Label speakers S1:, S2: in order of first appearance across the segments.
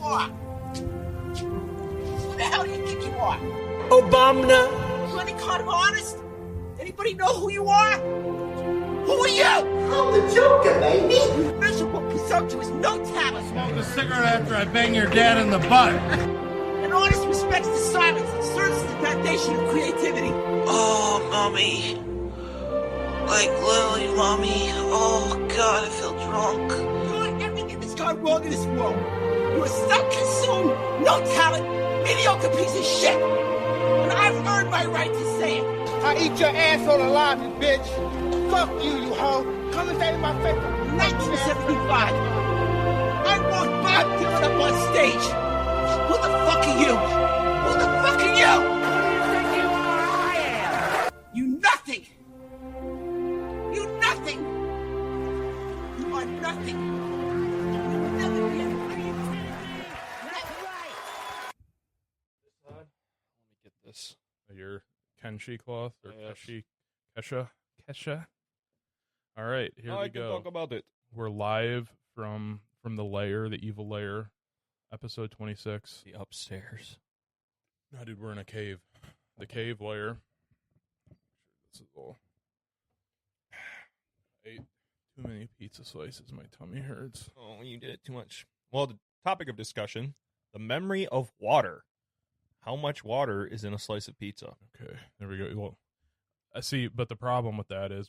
S1: are? Who the hell do you think you are?
S2: Obama.
S1: You any kind of artist? Anybody know who you are? Who are you?
S2: I'm the Joker, baby.
S1: You miserable, presumptuous, no talent.
S3: Smoke a cigarette after I bang your dad in the butt.
S1: An artist respects the silence and serves as the foundation of creativity.
S4: Oh, Mommy. Like, literally, Mommy. Oh, God, I feel drunk.
S1: You're everything that's gone wrong in this world. You're a self-consumed, no talent, mediocre piece of shit. And I've earned my right to say it.
S5: I eat your asshole alive, you bitch. Fuck you, you hoe. Come and say my face.
S1: 1975. I wrote Bob Dylan up on stage. Who the fuck are you? Who the fuck are you? Who do you think you are? I am. You nothing. You nothing. You are nothing. You'll never be a creativity. That's right.
S6: Let me get this. Your Kenshi cloth or Kesha. All right, here we
S7: I can
S6: go.
S7: talk about it.
S6: We're live from the lair, the evil lair, episode 26.
S7: The upstairs.
S6: No, dude, we're in a cave. The cave lair. This is all. I ate too many pizza slices. My tummy hurts.
S7: Oh, you did it too much. Well, the topic of discussion: the memory of water. How much water is in a slice of pizza?
S6: Okay, there we go. Well, I see, but the problem with that is,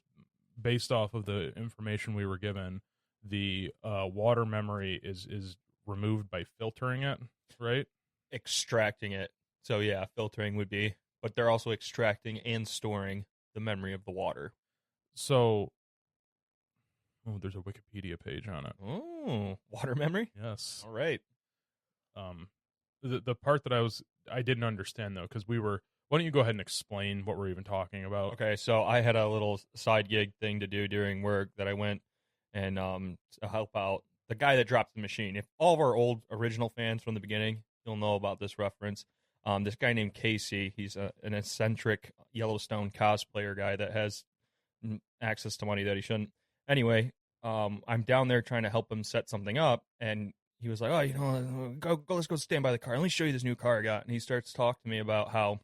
S6: based off of the information we were given, the water memory is removed by filtering it, right?
S7: Extracting it. So yeah, filtering would be, but they're also extracting and storing the memory of the water.
S6: So, there's a Wikipedia page on it.
S7: Oh, water memory?
S6: Yes.
S7: All right.
S6: The part that I didn't understand though, because why don't you go ahead and explain what we're even talking about?
S7: Okay, so I had a little side gig thing to do during work that I went and to help out the guy that dropped the machine. If all of our old original fans from the beginning, you'll know about this reference. This guy named Casey, he's an eccentric Yellowstone cosplayer guy that has access to money that he shouldn't. Anyway, I'm down there trying to help him set something up, and he was like, "Oh, go, let's go stand by the car. Let me show you this new car I got." And he starts talking to me about how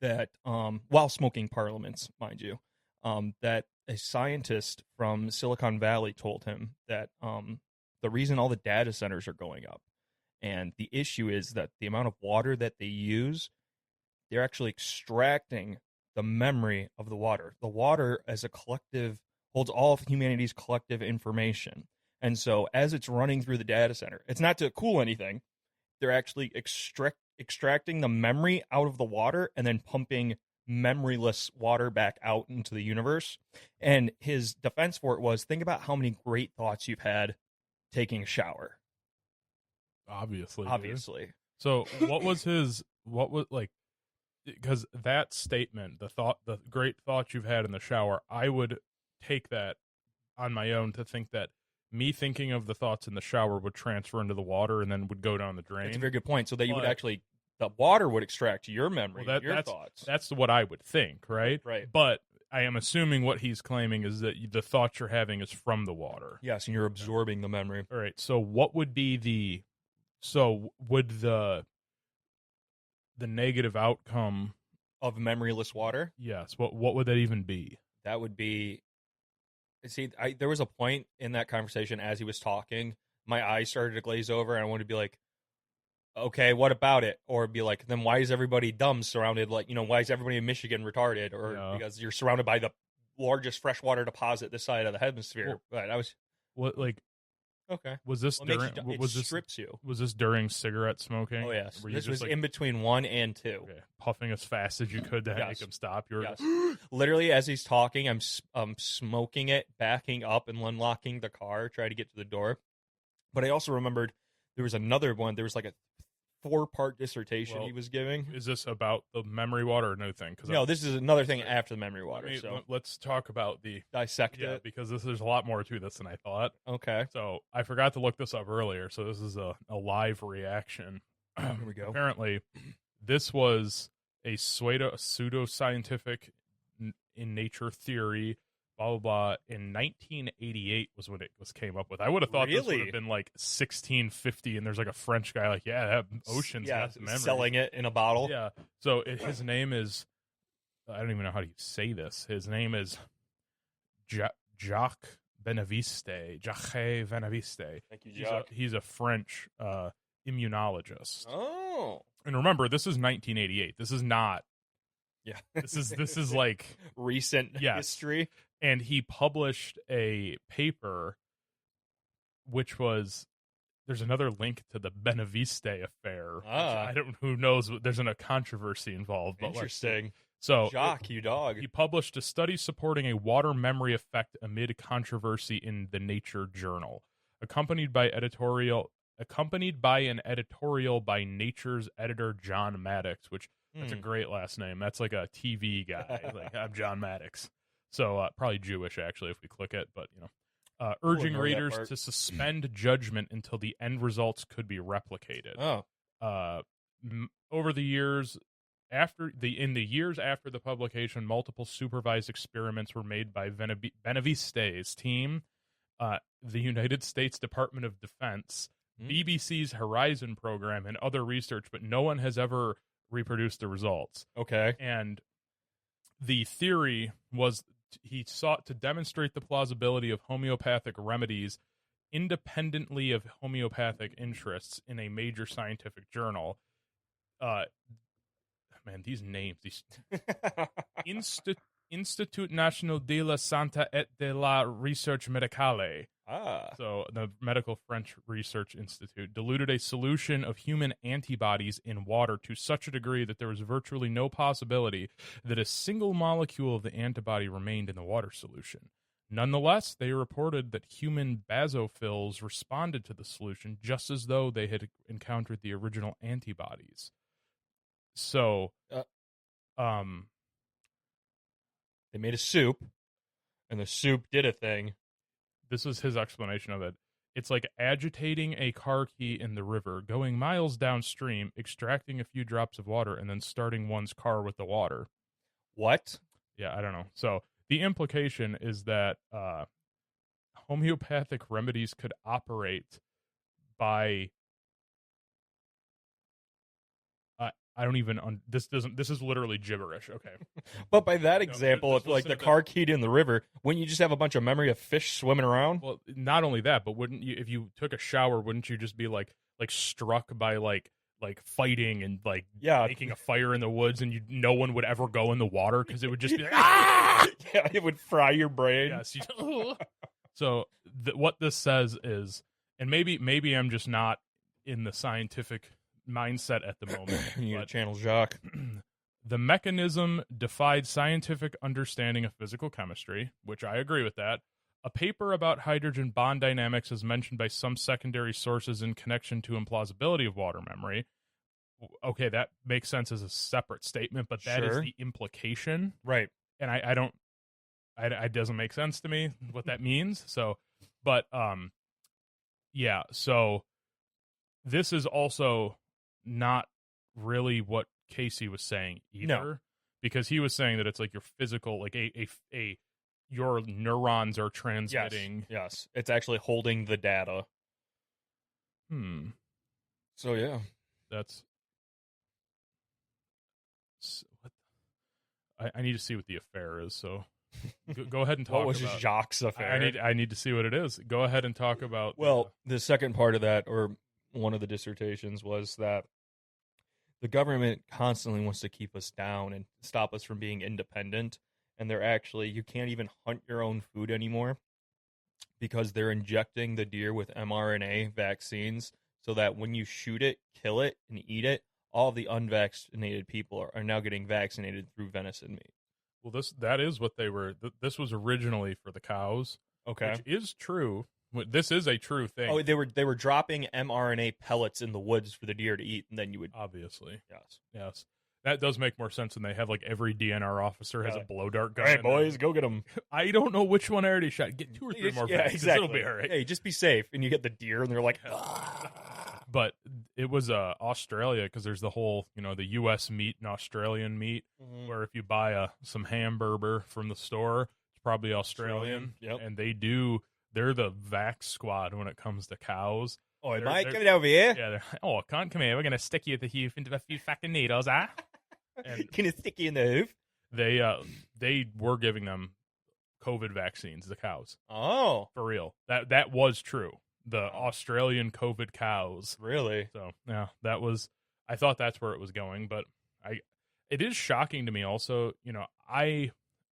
S7: that, while smoking parliaments, mind you, that a scientist from Silicon Valley told him that the reason all the data centers are going up, and the issue is that the amount of water that they use, they're actually extracting the memory of the water. The water as a collective holds all of humanity's collective information. And so as it's running through the data center, it's not to cool anything. They're actually extracting the memory out of the water and then pumping memoryless water back out into the universe. And his defense for it was, think about how many great thoughts you've had taking a shower.
S6: Obviously.
S7: Dude.
S6: So because that statement, the great thoughts you've had in the shower, I would take that on my own to think that me thinking of the thoughts in the shower would transfer into the water and then would go down the drain.
S7: That's a very good point. So that you would actually, the water would extract your memory, your thoughts.
S6: That's what I would think, right?
S7: Right.
S6: But I am assuming what he's claiming is that the thoughts you're having is from the water.
S7: Yes, and you're absorbing the memory.
S6: All right. So what would be would the negative outcome
S7: of memoryless water?
S6: Yes. What would that even be?
S7: That would be, see, there was a point in that conversation as he was talking, my eyes started to glaze over, and I wanted to be like, okay, what about it? Or be like, then why is everybody dumb surrounded, why is everybody in Michigan retarded? Or because you're surrounded by the largest freshwater deposit this side of the hemisphere. But I was...
S6: What, okay. Was this during...
S7: strips you.
S6: Was this during cigarette smoking?
S7: Oh, yes. This was
S6: just
S7: in between 1 and 2.
S6: Okay. Puffing as fast as you could to make him stop.
S7: Yes. Literally, as he's talking, I'm smoking it, backing up and unlocking the car, trying to get to the door. But I also remembered there was another one. There was like a 4-part dissertation he was giving.
S6: Is this about the memory water or no thing?
S7: No, this is another thing after the memory water.
S6: Let's talk about
S7: dissect it,
S6: because there's a lot more to this than I thought.
S7: Okay.
S6: So I forgot to look this up earlier, so this is a live reaction.
S7: Here we go.
S6: Apparently, this was a pseudo-scientific in nature theory blah blah blah. In 1988 was when it was came up with. I would have thought this would
S7: Really?
S6: have been like 1650, and there's like a French guy like, yeah, that ocean's got some memories.
S7: selling it in a bottle.
S6: Yeah. So his name is, I don't even know how to say this. His name is Jacques Benaviste. Jacques Benaviste.
S7: Thank you, Jacques.
S6: He's a French immunologist.
S7: Oh,
S6: And remember, this is 1988. This is not.
S7: yeah.
S6: This is like
S7: recent
S6: Yes.
S7: history.
S6: And he published a paper, which was, there's another link to the Benaviste affair. Which I don't, who knows? There's a controversy involved. But
S7: Interesting.
S6: So
S7: Jacques, you dog.
S6: he published a study supporting a water memory effect amid controversy in the Nature journal, accompanied by an editorial by Nature's editor John Maddox, which that's a great last name. That's like a TV guy. Like, I'm John Maddox. So probably Jewish, actually, if we click it. But, urging readers to suspend judgment until the end results could be replicated.
S7: Oh.
S6: Over the years, in the years after the publication, multiple supervised experiments were made by Benaviste's team, the United States Department of Defense, BBC's Horizon program, and other research, but no one has ever reproduced the results.
S7: Okay.
S6: And the theory was he sought to demonstrate the plausibility of homeopathic remedies independently of homeopathic interests in a major scientific journal. Man, these names, these Institut National de la Santé et de la Recherche Médicale. So the Medical French Research Institute diluted a solution of human antibodies in water to such a degree that there was virtually no possibility that a single molecule of the antibody remained in the water solution. Nonetheless, they reported that human basophils responded to the solution just as though they had encountered the original antibodies. So,
S7: they made a soup, and the soup did a thing.
S6: This is his explanation of it. It's like agitating a car key in the river, going miles downstream, extracting a few drops of water, and then starting one's car with the water.
S7: What?
S6: Yeah, I don't know. So the implication is that homeopathic remedies could operate by I don't even this is literally gibberish. Okay.
S7: But by that example,
S6: just
S7: if like
S6: listen
S7: the
S6: to
S7: car keyed in the river, wouldn't you just have a bunch of memory of fish swimming around?
S6: Well, not only that, but wouldn't you, if you took a shower, wouldn't you just be like struck by like fighting and like making a fire in the woods, and no one would ever go in the water because it would just be like, ah!
S7: Yeah, it would fry your brain.
S6: Yes. So what this says is, and maybe I'm just not in the scientific mindset at the moment.
S7: You channel Jacques.
S6: The mechanism defied scientific understanding of physical chemistry, which I agree with that. A paper about hydrogen bond dynamics is mentioned by some secondary sources in connection to implausibility of water memory. Okay, that makes sense as a separate statement, but that is the implication.
S7: Right.
S6: And it doesn't make sense to me what that means. So, but, yeah, so this is also not really what Casey was saying either, because he was saying that it's like your physical, like your neurons are transmitting.
S7: Yes. It's actually holding the data. So yeah,
S6: that's. I need to see what the affair is. So go ahead and talk.
S7: What was
S6: about
S7: Jacques' affair?
S6: I need to see what it is. Go ahead and talk about.
S7: Well, the second part of that, or one of the dissertations, was that the government constantly wants to keep us down and stop us from being independent. And you can't even hunt your own food anymore because they're injecting the deer with mRNA vaccines so that when you shoot it, kill it, and eat it, all the unvaccinated people are now getting vaccinated through venison meat.
S6: Well, that is what they were. This was originally for the cows.
S7: Okay.
S6: Which is true. This is a true thing.
S7: Oh, they were dropping mRNA pellets in the woods for the deer to eat, and then you would
S6: obviously.
S7: Yes.
S6: That does make more sense when they have like every DNR officer has a blow dart gun.
S7: All right, boys, go get them.
S6: I don't know which one I already shot. Get 2 or 3 more.
S7: Yeah, exactly.
S6: It'll be all right.
S7: Hey, just be safe. And you get the deer, and they're like,
S6: But it was Australia, because there's the whole, the U.S. meat and Australian meat, where if you buy some hamburger from the store, it's probably Australian.
S7: Yep.
S6: And they're the vax squad when it comes to cows.
S7: Oh,
S6: They're-
S7: Mike,
S6: they're-
S7: coming over here.
S6: Yeah, come here. We're gonna stick you into a few fucking needles, huh? And
S7: Can it stick you in the hoof?
S6: they were giving them COVID vaccines, the cows,
S7: Oh,
S6: for real. That was true. The Australian COVID cows.
S7: really?
S6: So yeah, I thought that's where it was going, but it is shocking to me also.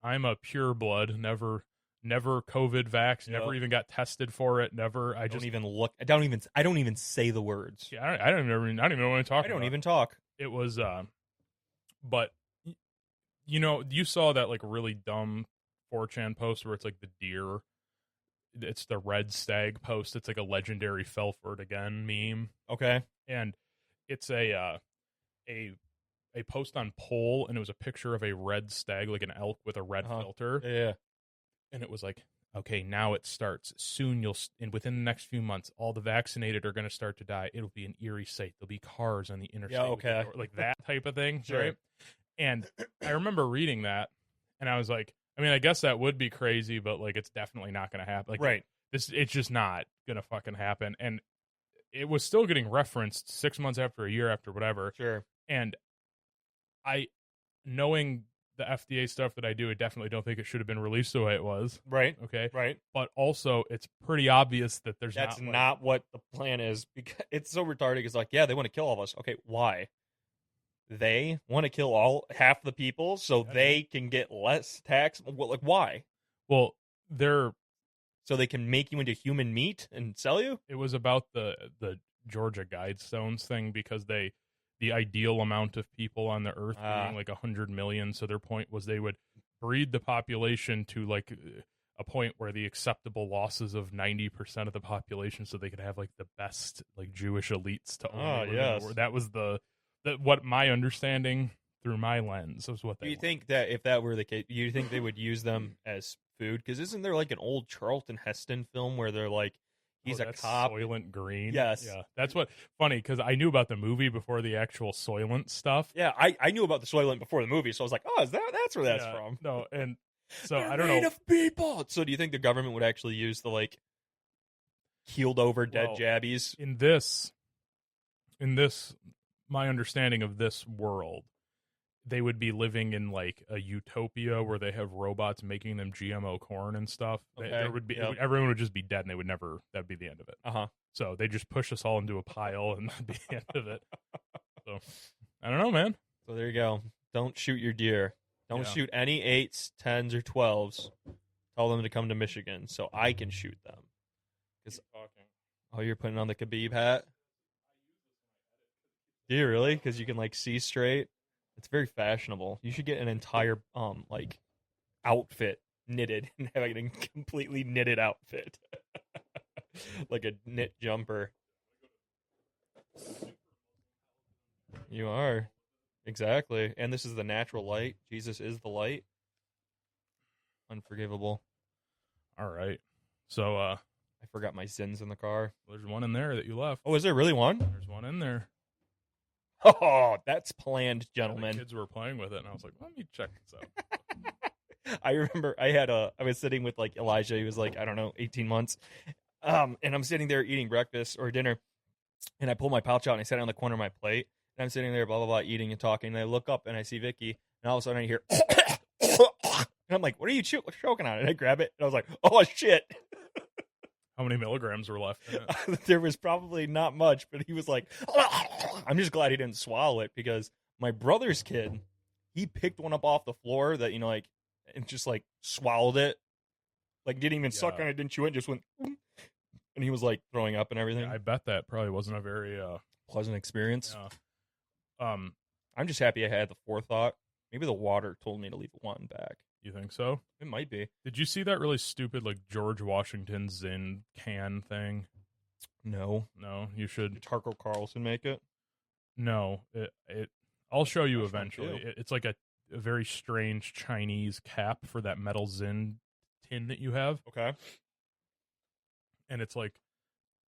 S6: I'm a pure blood, never COVID vax, never even got tested for it, never. I
S7: don't even look. I don't even say the words.
S6: Yeah, I don't even know what I'm talking about.
S7: I don't even talk.
S6: It was but you saw that like really dumb 4chan post where it's like the deer, it's the red stag post. It's like a legendary fell for it again meme.
S7: Okay.
S6: And it's a post on Poll, and it was a picture of a red stag, like an elk with a red filter.
S7: Yeah.
S6: And it was like, okay, now it starts. Soon and within the next few months, all the vaccinated are going to start to die. It'll be an eerie sight. There'll be cars on the interstate.
S7: Yeah, okay.
S6: Like that type of thing.
S7: Sure.
S6: Right? And I remember reading that, and I was like, I mean, I guess that would be crazy, but like, it's definitely not going to happen. Like,
S7: right.
S6: It's just not going to fucking happen. And it was still getting referenced 6 months after, a year after, whatever.
S7: Sure.
S6: And knowing the FDA stuff that I do, I definitely don't think it should have been released the way it was.
S7: Right.
S6: Okay.
S7: Right.
S6: But also, it's pretty obvious that
S7: That's
S6: not
S7: not what the plan is, because it's so retarded. It's like, yeah, they want to kill all of us. Okay, why? They want to kill half the people so they can get less tax. Like, why?
S6: Well,
S7: so they can make you into human meat and sell you.
S6: It was about the Georgia Guidestones thing, because the ideal amount of people on the earth being like 100 million. So their point was they would breed the population to like a point where the acceptable losses of 90% of the population, so they could have like the best like Jewish elites to own.
S7: Yes.
S6: That was what my understanding through my lens was what they
S7: Do you
S6: wanted.
S7: think that if that were the case, you think they would use them as food? Because isn't there like an old Charlton Heston film where they're like, he's a cop.
S6: Soylent Green.
S7: Yes.
S6: Yeah. That's what funny, because I knew about the movie before the actual Soylent stuff.
S7: Yeah, I knew about the Soylent before the movie, so I was like, oh, that's where that's
S6: Yeah,
S7: from.
S6: No, and so
S7: They're
S6: I don't
S7: made
S6: know.
S7: of people. So do you think the government would actually use the like keeled over dead jabbies?
S6: In this, my understanding of this world, they would be living in like a utopia where they have robots making them GMO corn and stuff.
S7: Okay.
S6: There would be
S7: Yep.
S6: everyone would just be dead, and that'd be the end of it.
S7: Uh-huh.
S6: So they just push us all into a pile, and that'd be the end of it. So I don't know, man.
S7: So there you go. Don't shoot your deer. Don't shoot any 8s, 10s, or 12s. Tell them to come to Michigan so I can shoot them. Oh, you're putting on the Khabib hat? Do you really? Because you can like see straight. It's very fashionable. You should get an entire like outfit knitted and have a completely knitted outfit, like a knit jumper. You are exactly, and this is the natural light. Jesus is the light. Unforgivable.
S6: All right. So
S7: I forgot my sins in the car.
S6: there's one in there that you left.
S7: Oh, is there really one?
S6: There's one in there.
S7: Oh, that's planned,
S6: The
S7: gentlemen.
S6: kids were playing with it, and I was like, let me check this out.
S7: I remember I was sitting with like Elijah. He was like, I don't know, 18 months. And I'm sitting there eating breakfast or dinner, and I pull my pouch out and I set it on the corner of my plate. And I'm sitting there, blah, blah, blah, eating and talking. And I look up and I see Vicky, and all of a sudden I hear, and I'm like, what are you choking on? And I grab it, and I was like, oh, shit.
S6: How many milligrams were left in it?
S7: There was probably not much, but he was like, I'm just glad he didn't swallow it, because my brother's kid, he picked one up off the floor that, like, and just like swallowed it. Like, didn't even suck on it, didn't chew it, just went, and he was like throwing up and everything.
S6: I bet that probably wasn't a very
S7: pleasant experience.
S6: Yeah.
S7: I'm just happy I had the forethought. Maybe the water told me to leave one back.
S6: You think so?
S7: It might be.
S6: Did you see that really stupid like George Washington Zinn can thing?
S7: No.
S6: You should.
S7: Did Tucker Carlson make it?
S6: No, I'll show you
S7: Which one
S6: eventually.
S7: too?
S6: It's like a very strange Chinese cap for that metal Zinn tin that you have,
S7: Okay.
S6: and it's like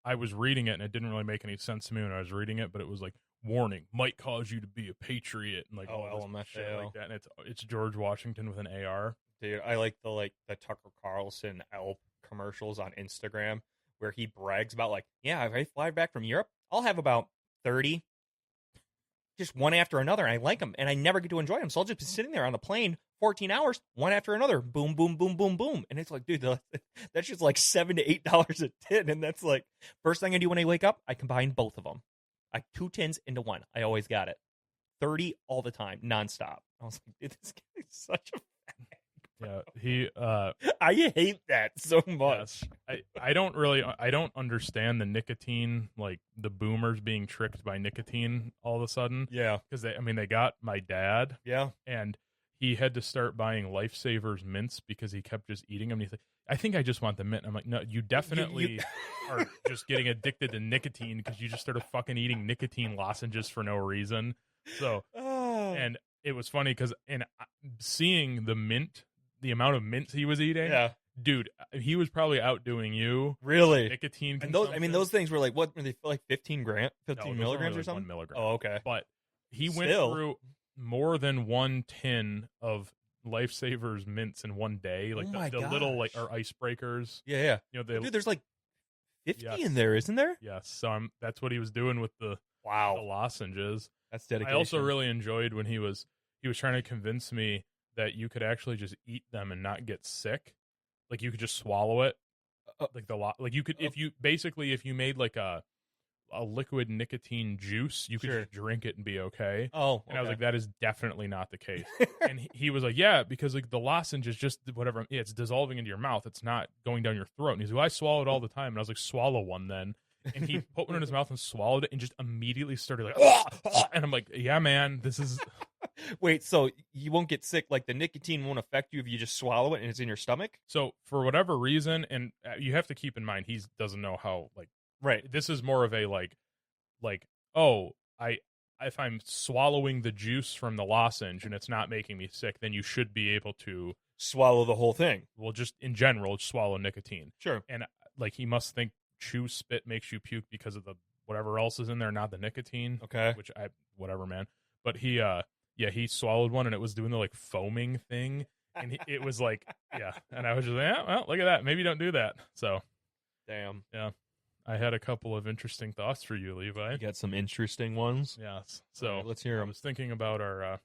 S6: I was reading it and it didn't really make any sense to me when I was reading it, but it was like, warning, might cause you to be a patriot, and like all this shit
S7: LMFAO.
S6: like that. And it's George Washington with an AR.
S7: Dude, I like the Tucker Carlson Elf commercials on Instagram where he brags about like, yeah, if I fly back from Europe, I'll have about 30, just one after another, and I like them, and I never get to enjoy them. So I'll just be sitting there on the plane 14 hours, one after another, boom, boom, boom, boom, boom. And it's like, dude, that's just like $7 to $8 a tin. And that's like, first thing I do when I wake up, I combine both of them. Like 2 tins into one. I always got it. 30 all the time, nonstop. I was like, dude, this guy is such a
S6: Yeah,
S7: I hate that so much.
S6: Yes. I don't understand the nicotine, like the boomers being tricked by nicotine all of a sudden.
S7: Yeah.
S6: Because they got my dad.
S7: Yeah.
S6: And he had to start buying Lifesavers mints because he kept just eating them. And he's like, I think I just want the mint. I'm like, no, you definitely are just getting addicted to nicotine because you just started fucking eating nicotine lozenges for no reason. So, and it was funny because seeing the amount of mints he was eating,
S7: yeah,
S6: dude, he was probably outdoing you.
S7: Really?
S6: Nicotine
S7: and those things were like, what were they, like 15 milligrams or something?
S6: 1 milligram.
S7: Oh, okay.
S6: But he went through more than 1 tin of Lifesavers mints in one day, like the little like our icebreakers.
S7: Yeah.
S6: Dude,
S7: there's like 50 in there, isn't there?
S6: Yes. So that's what he was doing with the lozenges.
S7: That's dedication.
S6: I also really enjoyed when he was trying to convince me that you could actually just eat them and not get sick. Like you could just swallow it. Like you could if you made like a liquid nicotine juice, you could just drink it and be okay.
S7: Oh,
S6: and I was like, that is definitely not the case. And he was like, yeah, because like the lozenge is just whatever, it's dissolving into your mouth. It's not going down your throat. And he's like, well, I swallow it all the time. And I was like, swallow one then. And he put one in his mouth and swallowed it and just immediately started like, and I'm like, yeah, man, this is.
S7: Wait, so you won't get sick? Like the nicotine won't affect you if you just swallow it and it's in your stomach?
S6: So for whatever reason, and you have to keep in mind, he doesn't know how, like,
S7: right.
S6: This is more of a like, oh, if I'm swallowing the juice from the lozenge and it's not making me sick, then you should be able to
S7: swallow the whole thing.
S6: Well, just in general, swallow nicotine.
S7: Sure.
S6: And like he must think chew spit makes you puke because of the whatever else is in there, not the nicotine.
S7: Okay.
S6: Which whatever, man. But he swallowed one and it was doing the like foaming thing, and it was like, yeah. And I was just like, yeah, well, look at that. Maybe don't do that. So,
S7: damn.
S6: Yeah. I had a couple of interesting thoughts for you, Levi.
S7: You got some interesting ones?
S6: Yes. So
S7: right, let's hear them.
S6: I was thinking about our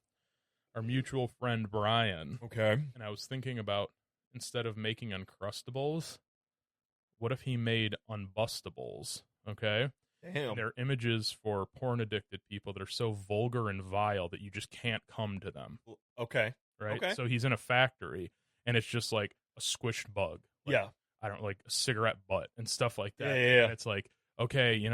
S6: mutual friend Brian.
S7: Okay.
S6: And I was thinking about, instead of making Uncrustables, what if he made Unbustables? Okay.
S7: Damn.
S6: And they're images for porn addicted people that are so vulgar and vile that you just can't come to them.
S7: Okay.
S6: Right.
S7: Okay.
S6: So he's in a factory and it's just like a squished bug. Like,
S7: yeah.
S6: I don't like a cigarette butt and stuff like that.
S7: Yeah.
S6: And it's like, okay,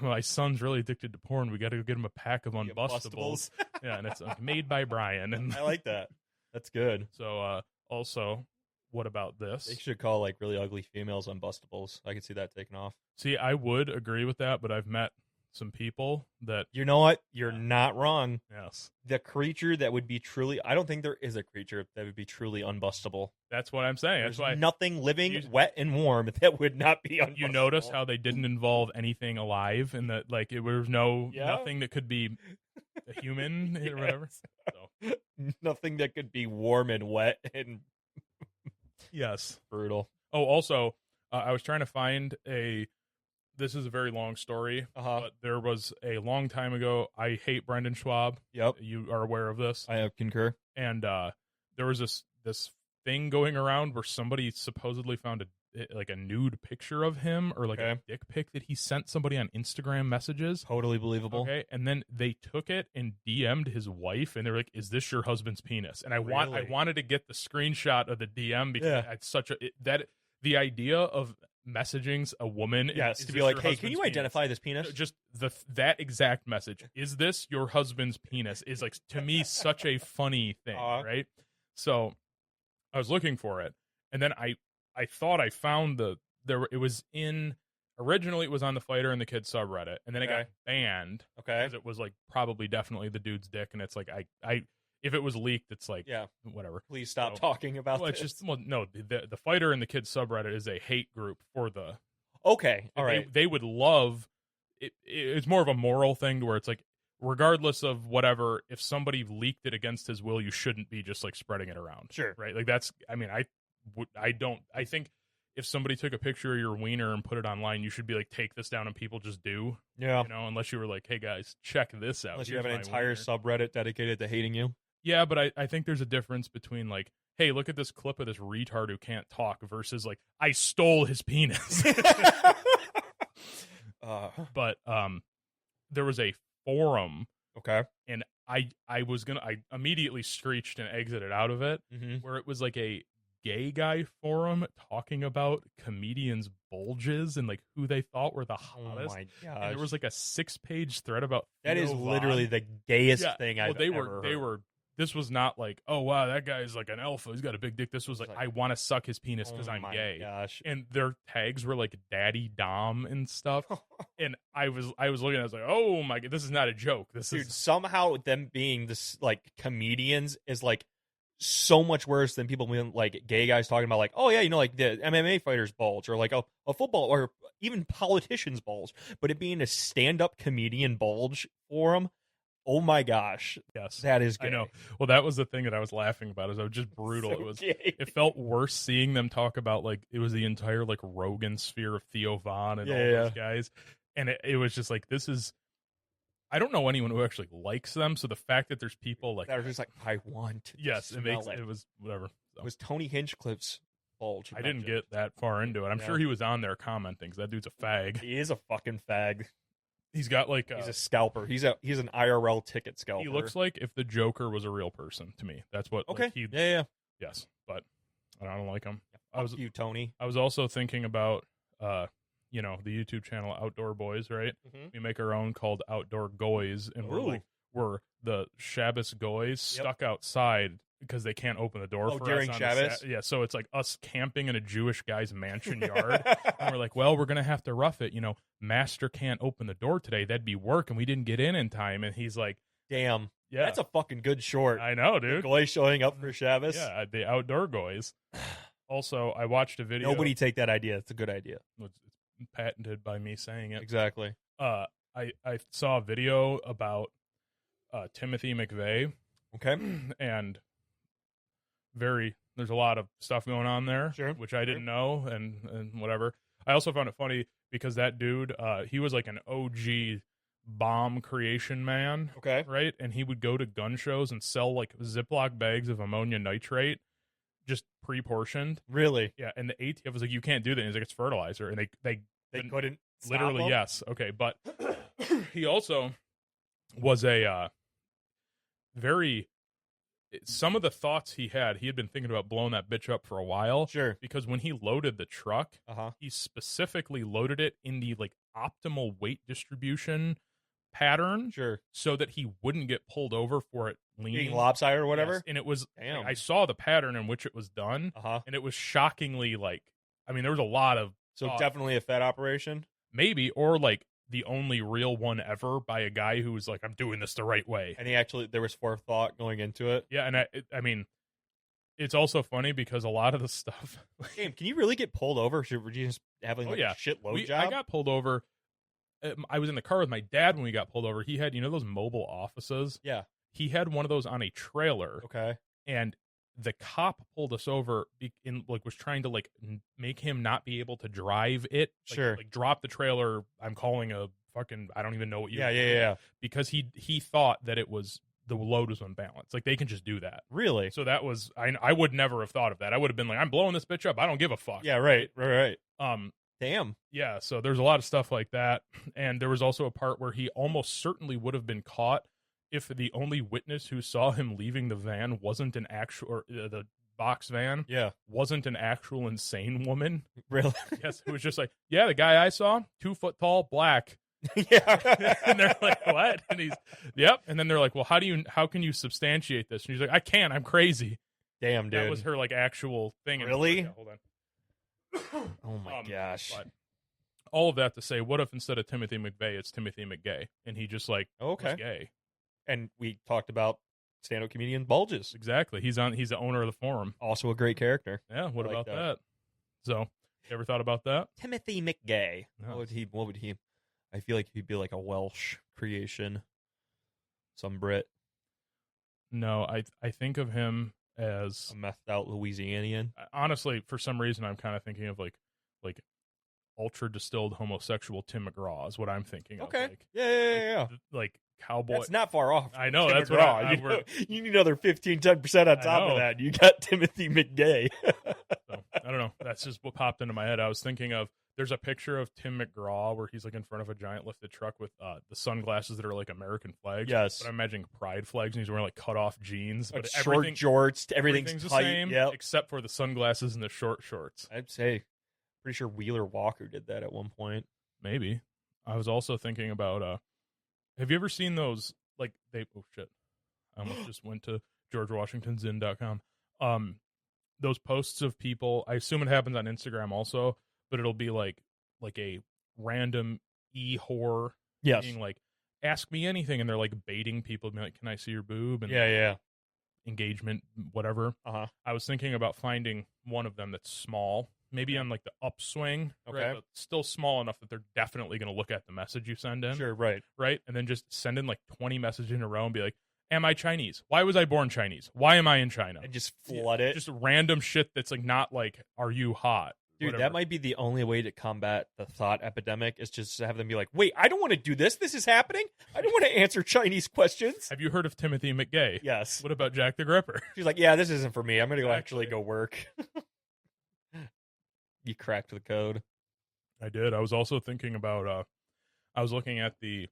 S6: my son's really addicted to porn. We got to get him a pack of Unbustables. Yeah. And it's made by Brian. And
S7: I like that. That's good.
S6: So, also, what about this?
S7: They should call like really ugly females Unbustables. I could see that taken off.
S6: See, I would agree with that, but I've met some people that...
S7: You know what? You're not wrong.
S6: Yes.
S7: The creature that would be truly... I don't think there is a creature that would be truly unbustable.
S6: That's what I'm saying.
S7: There's
S6: That's why
S7: nothing living, wet, and warm that would not be unbustable.
S6: You notice how they didn't involve anything alive, and that like it was nothing that could be a human or whatever. So.
S7: Nothing that could be warm and wet and...
S6: Yes.
S7: Brutal.
S6: Oh, also, I was trying to find this is a very long story, but there was a long time ago, I hate Brendan Schwab.
S7: Yep.
S6: You are aware of this.
S7: I concur.
S6: And there was this thing going around where somebody supposedly found a nude picture of him or like a dick pic that he sent somebody on Instagram messages.
S7: Totally believable.
S6: Okay. And then they took it and DM'd his wife and they're like, is this your husband's penis? And I wanted to get the screenshot of the DM because it's such the idea of messaging a woman
S7: to be like, hey, can you identify this penis?
S6: Just that exact message, is this your husband's penis, is like to me such a funny thing, right? So I was looking for it, and then I thought I found originally it was on the Fighter and the Kid subreddit, and then it got banned because it was like probably definitely the dude's dick, and it's like I if it was leaked, it's like, whatever.
S7: Please stop talking about this.
S6: It's just, no, the Fighter and the Kid subreddit is a hate group for the...
S7: Okay, all right.
S6: They would love... It's more of a moral thing to where it's like, regardless of whatever, if somebody leaked it against his will, you shouldn't be just like spreading it around.
S7: Sure.
S6: Right? Like that's, I mean, I think if somebody took a picture of your wiener and put it online, you should be like, take this down, and people just do.
S7: Yeah.
S6: You know, unless you were like, hey guys, check this out.
S7: Unless you
S6: Here's
S7: have an
S6: my
S7: entire
S6: wiener.
S7: subreddit dedicated to hating you.
S6: Yeah, but I think there's a difference between like, hey, look at this clip of this retard who can't talk versus like, I stole his penis. But there was a forum,
S7: Okay.
S6: and I immediately screeched and exited out of it,
S7: Mm-hmm.
S6: where it was like a gay guy forum talking about comedians' bulges and like who they thought were the
S7: Oh
S6: hottest.
S7: my
S6: And
S7: gosh.
S6: there was like a 6-page thread about
S7: That is
S6: Theo
S7: literally
S6: Von.
S7: the gayest
S6: Yeah,
S7: thing
S6: well,
S7: I've
S6: they
S7: ever heard.
S6: were. This was not like, oh wow, that guy's like an alpha. He's got a big dick. This was like, I want to suck his penis because
S7: Oh
S6: I'm
S7: my
S6: gay.
S7: gosh.
S6: And their tags were like Daddy Dom and stuff. And I was looking, I was like, oh my god, this is not a joke. This
S7: Dude,
S6: is
S7: somehow them being this like comedians is like so much worse than people being like gay guys talking about like, oh yeah, you know, like the MMA fighters bulge, or like a football, or even politicians bulge. But it being a stand-up comedian bulge forum, oh my gosh,
S6: yes,
S7: that is gay.
S6: I know. Well, that was the thing that I was laughing about. Is it was just brutal.
S7: So
S6: It was.
S7: gay.
S6: It felt worse seeing them talk about like it was the entire like Rogan sphere of Theo Von and all those guys, and it was just like, this is. I don't know anyone who actually likes them, so the fact that there's people like
S7: That are just like, I want to.
S6: yes, it
S7: smell
S6: makes it was whatever. So.
S7: It was Tony Hinchcliffe's bulge.
S6: I didn't get that far into it. I'm sure he was on there commenting, 'cause that dude's a fag.
S7: He is a fucking fag.
S6: He's got like
S7: He's a scalper. He's an IRL ticket scalper.
S6: he looks like if the Joker was a real person to me. That's what.
S7: Okay.
S6: Like,
S7: yeah.
S6: Yes, but I don't like him.
S7: Fuck you, Tony.
S6: I was also thinking about you know, the YouTube channel Outdoor Boys, right?
S7: Mhm.
S6: We make our own called Outdoor Goys, and we're the Shabbos Goys stuck outside because they can't open the door for
S7: during
S6: us on
S7: Shabbos?
S6: yeah, so it's like us camping in a Jewish guy's mansion yard, and we're like, well, we're gonna have to rough it. You know, Master can't open the door today. That'd be work, and we didn't get in time. And he's like,
S7: Damn.
S6: yeah,
S7: That's a fucking good short.
S6: I know, dude.
S7: Goy showing up for Shabbos.
S6: Yeah, the Outdoor Goys. Also, I watched a video.
S7: Nobody take that idea. It's a good idea.
S6: It's patented by me saying it.
S7: Exactly.
S6: I saw a video about Timothy McVeigh,
S7: Okay.
S6: and there's a lot of stuff going on there,
S7: Sure.
S6: which I didn't know, and whatever. I also found it funny because that dude, he was like an OG bomb creation man,
S7: Okay.
S6: right? And he would go to gun shows and sell like Ziploc bags of ammonia nitrate, just pre-portioned.
S7: Really?
S6: Yeah, and the ATF was like, you can't do that. And he's like, it's fertilizer, and they
S7: They couldn't stop
S6: literally
S7: him?
S6: yes. Okay, but he also was a very. Some of the thoughts he had been thinking about blowing that bitch up for a while.
S7: Sure.
S6: Because when he loaded the truck,
S7: Uh-huh.
S6: he specifically loaded it in the like optimal weight distribution pattern,
S7: Sure.
S6: so that he wouldn't get pulled over for it leaning.
S7: Being lopsided or whatever?
S6: Yes, and it was.
S7: Damn.
S6: I saw the pattern in which it was done,
S7: Uh-huh.
S6: and it was shockingly like. I mean, there was a lot of
S7: So definitely a Fed operation?
S6: maybe, or like the only real one ever by a guy who was like, I'm doing this the right way.
S7: And there was forethought going into it?
S6: Yeah, and I mean, it's also funny because a lot of the stuff.
S7: Damn, can you really get pulled over? Were you just having
S6: Oh, yeah.
S7: a shitload
S6: I
S7: job?
S6: got pulled over. I was in the car with my dad when we got pulled over. He had, those mobile offices.
S7: Yeah.
S6: He had one of those on a trailer,
S7: Okay.
S6: and the cop pulled us over was trying to make him not be able to drive it.
S7: Sure.
S6: Like drop the trailer. I'm calling a fucking, I don't even know what you.
S7: Yeah.
S6: Because he thought that it was, the load was unbalanced. Like they can just do that.
S7: Really?
S6: So that was, I would never have thought of that. I would have been like, I'm blowing this bitch up. I don't give a fuck.
S7: Yeah, right. Damn.
S6: Yeah, so there's a lot of stuff like that. And there was also a part where he almost certainly would have been caught if the only witness who saw him leaving the van wasn't an actual, or the box van,
S7: Yeah.
S6: wasn't an actual insane woman.
S7: Really?
S6: Yes, it was just like, yeah, the guy I saw, 2 foot tall, black.
S7: Yeah.
S6: And they're like, what? And he's, yep. And then they're like, well, how can you substantiate this? And he's like, I can't, I'm crazy.
S7: Damn, dude.
S6: That was her actual thing.
S7: Really?
S6: Yeah, hold on.
S7: Oh my gosh.
S6: But all of that to say, what if instead of Timothy McVeigh, it's Timothy McGay, and he just was
S7: Okay.
S6: gay?
S7: And we talked about stand-up comedian Bulges.
S6: Exactly. He's the owner of the forum.
S7: Also a great character.
S6: Yeah. What
S7: I like
S6: about
S7: that.
S6: that? So, you ever thought about that?
S7: Timothy McGay.
S6: No.
S7: What would he? I feel like he'd be like a Welsh creation. Some Brit,
S6: No, I think of him as
S7: a methed out Louisianian.
S6: honestly, for some reason, I'm kind of thinking of like ultra distilled homosexual Tim McGraw is what I'm thinking of.
S7: Okay.
S6: Like,
S7: Yeah.
S6: like cowboy.
S7: That's not far off.
S6: I know,
S7: Tim
S6: that's what
S7: McGraw.
S6: you
S7: need another 15-10% on top
S6: know.
S7: of that. You got Timothy McGay.
S6: So, I don't know. That's just what popped into my head. I was thinking of, there's a picture of Tim McGraw where he's like in front of a giant lifted truck with the sunglasses that are like American flags.
S7: Yes.
S6: But I'm imagining pride flags, and he's wearing like cut off jeans.
S7: Like
S6: But
S7: short jorts, everything's
S6: the
S7: tight.
S6: same,
S7: Yep.
S6: except for the sunglasses and the short shorts.
S7: I'd say, pretty sure Wheeler Walker did that at one point.
S6: Maybe. I was also thinking about, have you ever seen those, like, oh shit. I almost just went to GeorgeWashingtonZin.com. Those posts of people, I assume it happens on Instagram also, but it'll be like a random e-whore
S7: Yes.
S6: being like, ask me anything, and they're like baiting people, being like, can I see your boob? And
S7: Yeah.
S6: engagement, whatever.
S7: Uh-huh.
S6: I was thinking about finding one of them that's small, maybe on like the upswing,
S7: Okay.
S6: right? But still small enough that they're definitely going to look at the message you send in.
S7: Sure, right.
S6: Right? And then just send in like 20 messages in a row and be like, am I Chinese? Why was I born Chinese? Why am I in China?
S7: And just flood it.
S6: Just random shit that's like not like, are you hot?
S7: Dude,
S6: Whatever.
S7: that might be the only way to combat the thought epidemic is just to have them be like, wait, I don't want to do this. This is happening. I don't want to answer Chinese questions.
S6: Have you heard of Timothy McGay?
S7: Yes.
S6: What about Jack the Gripper?
S7: She's like, yeah, this isn't for me. I'm going to go
S6: Exactly.
S7: actually go work. You cracked the code.
S6: I did. I was also thinking about, I was looking at the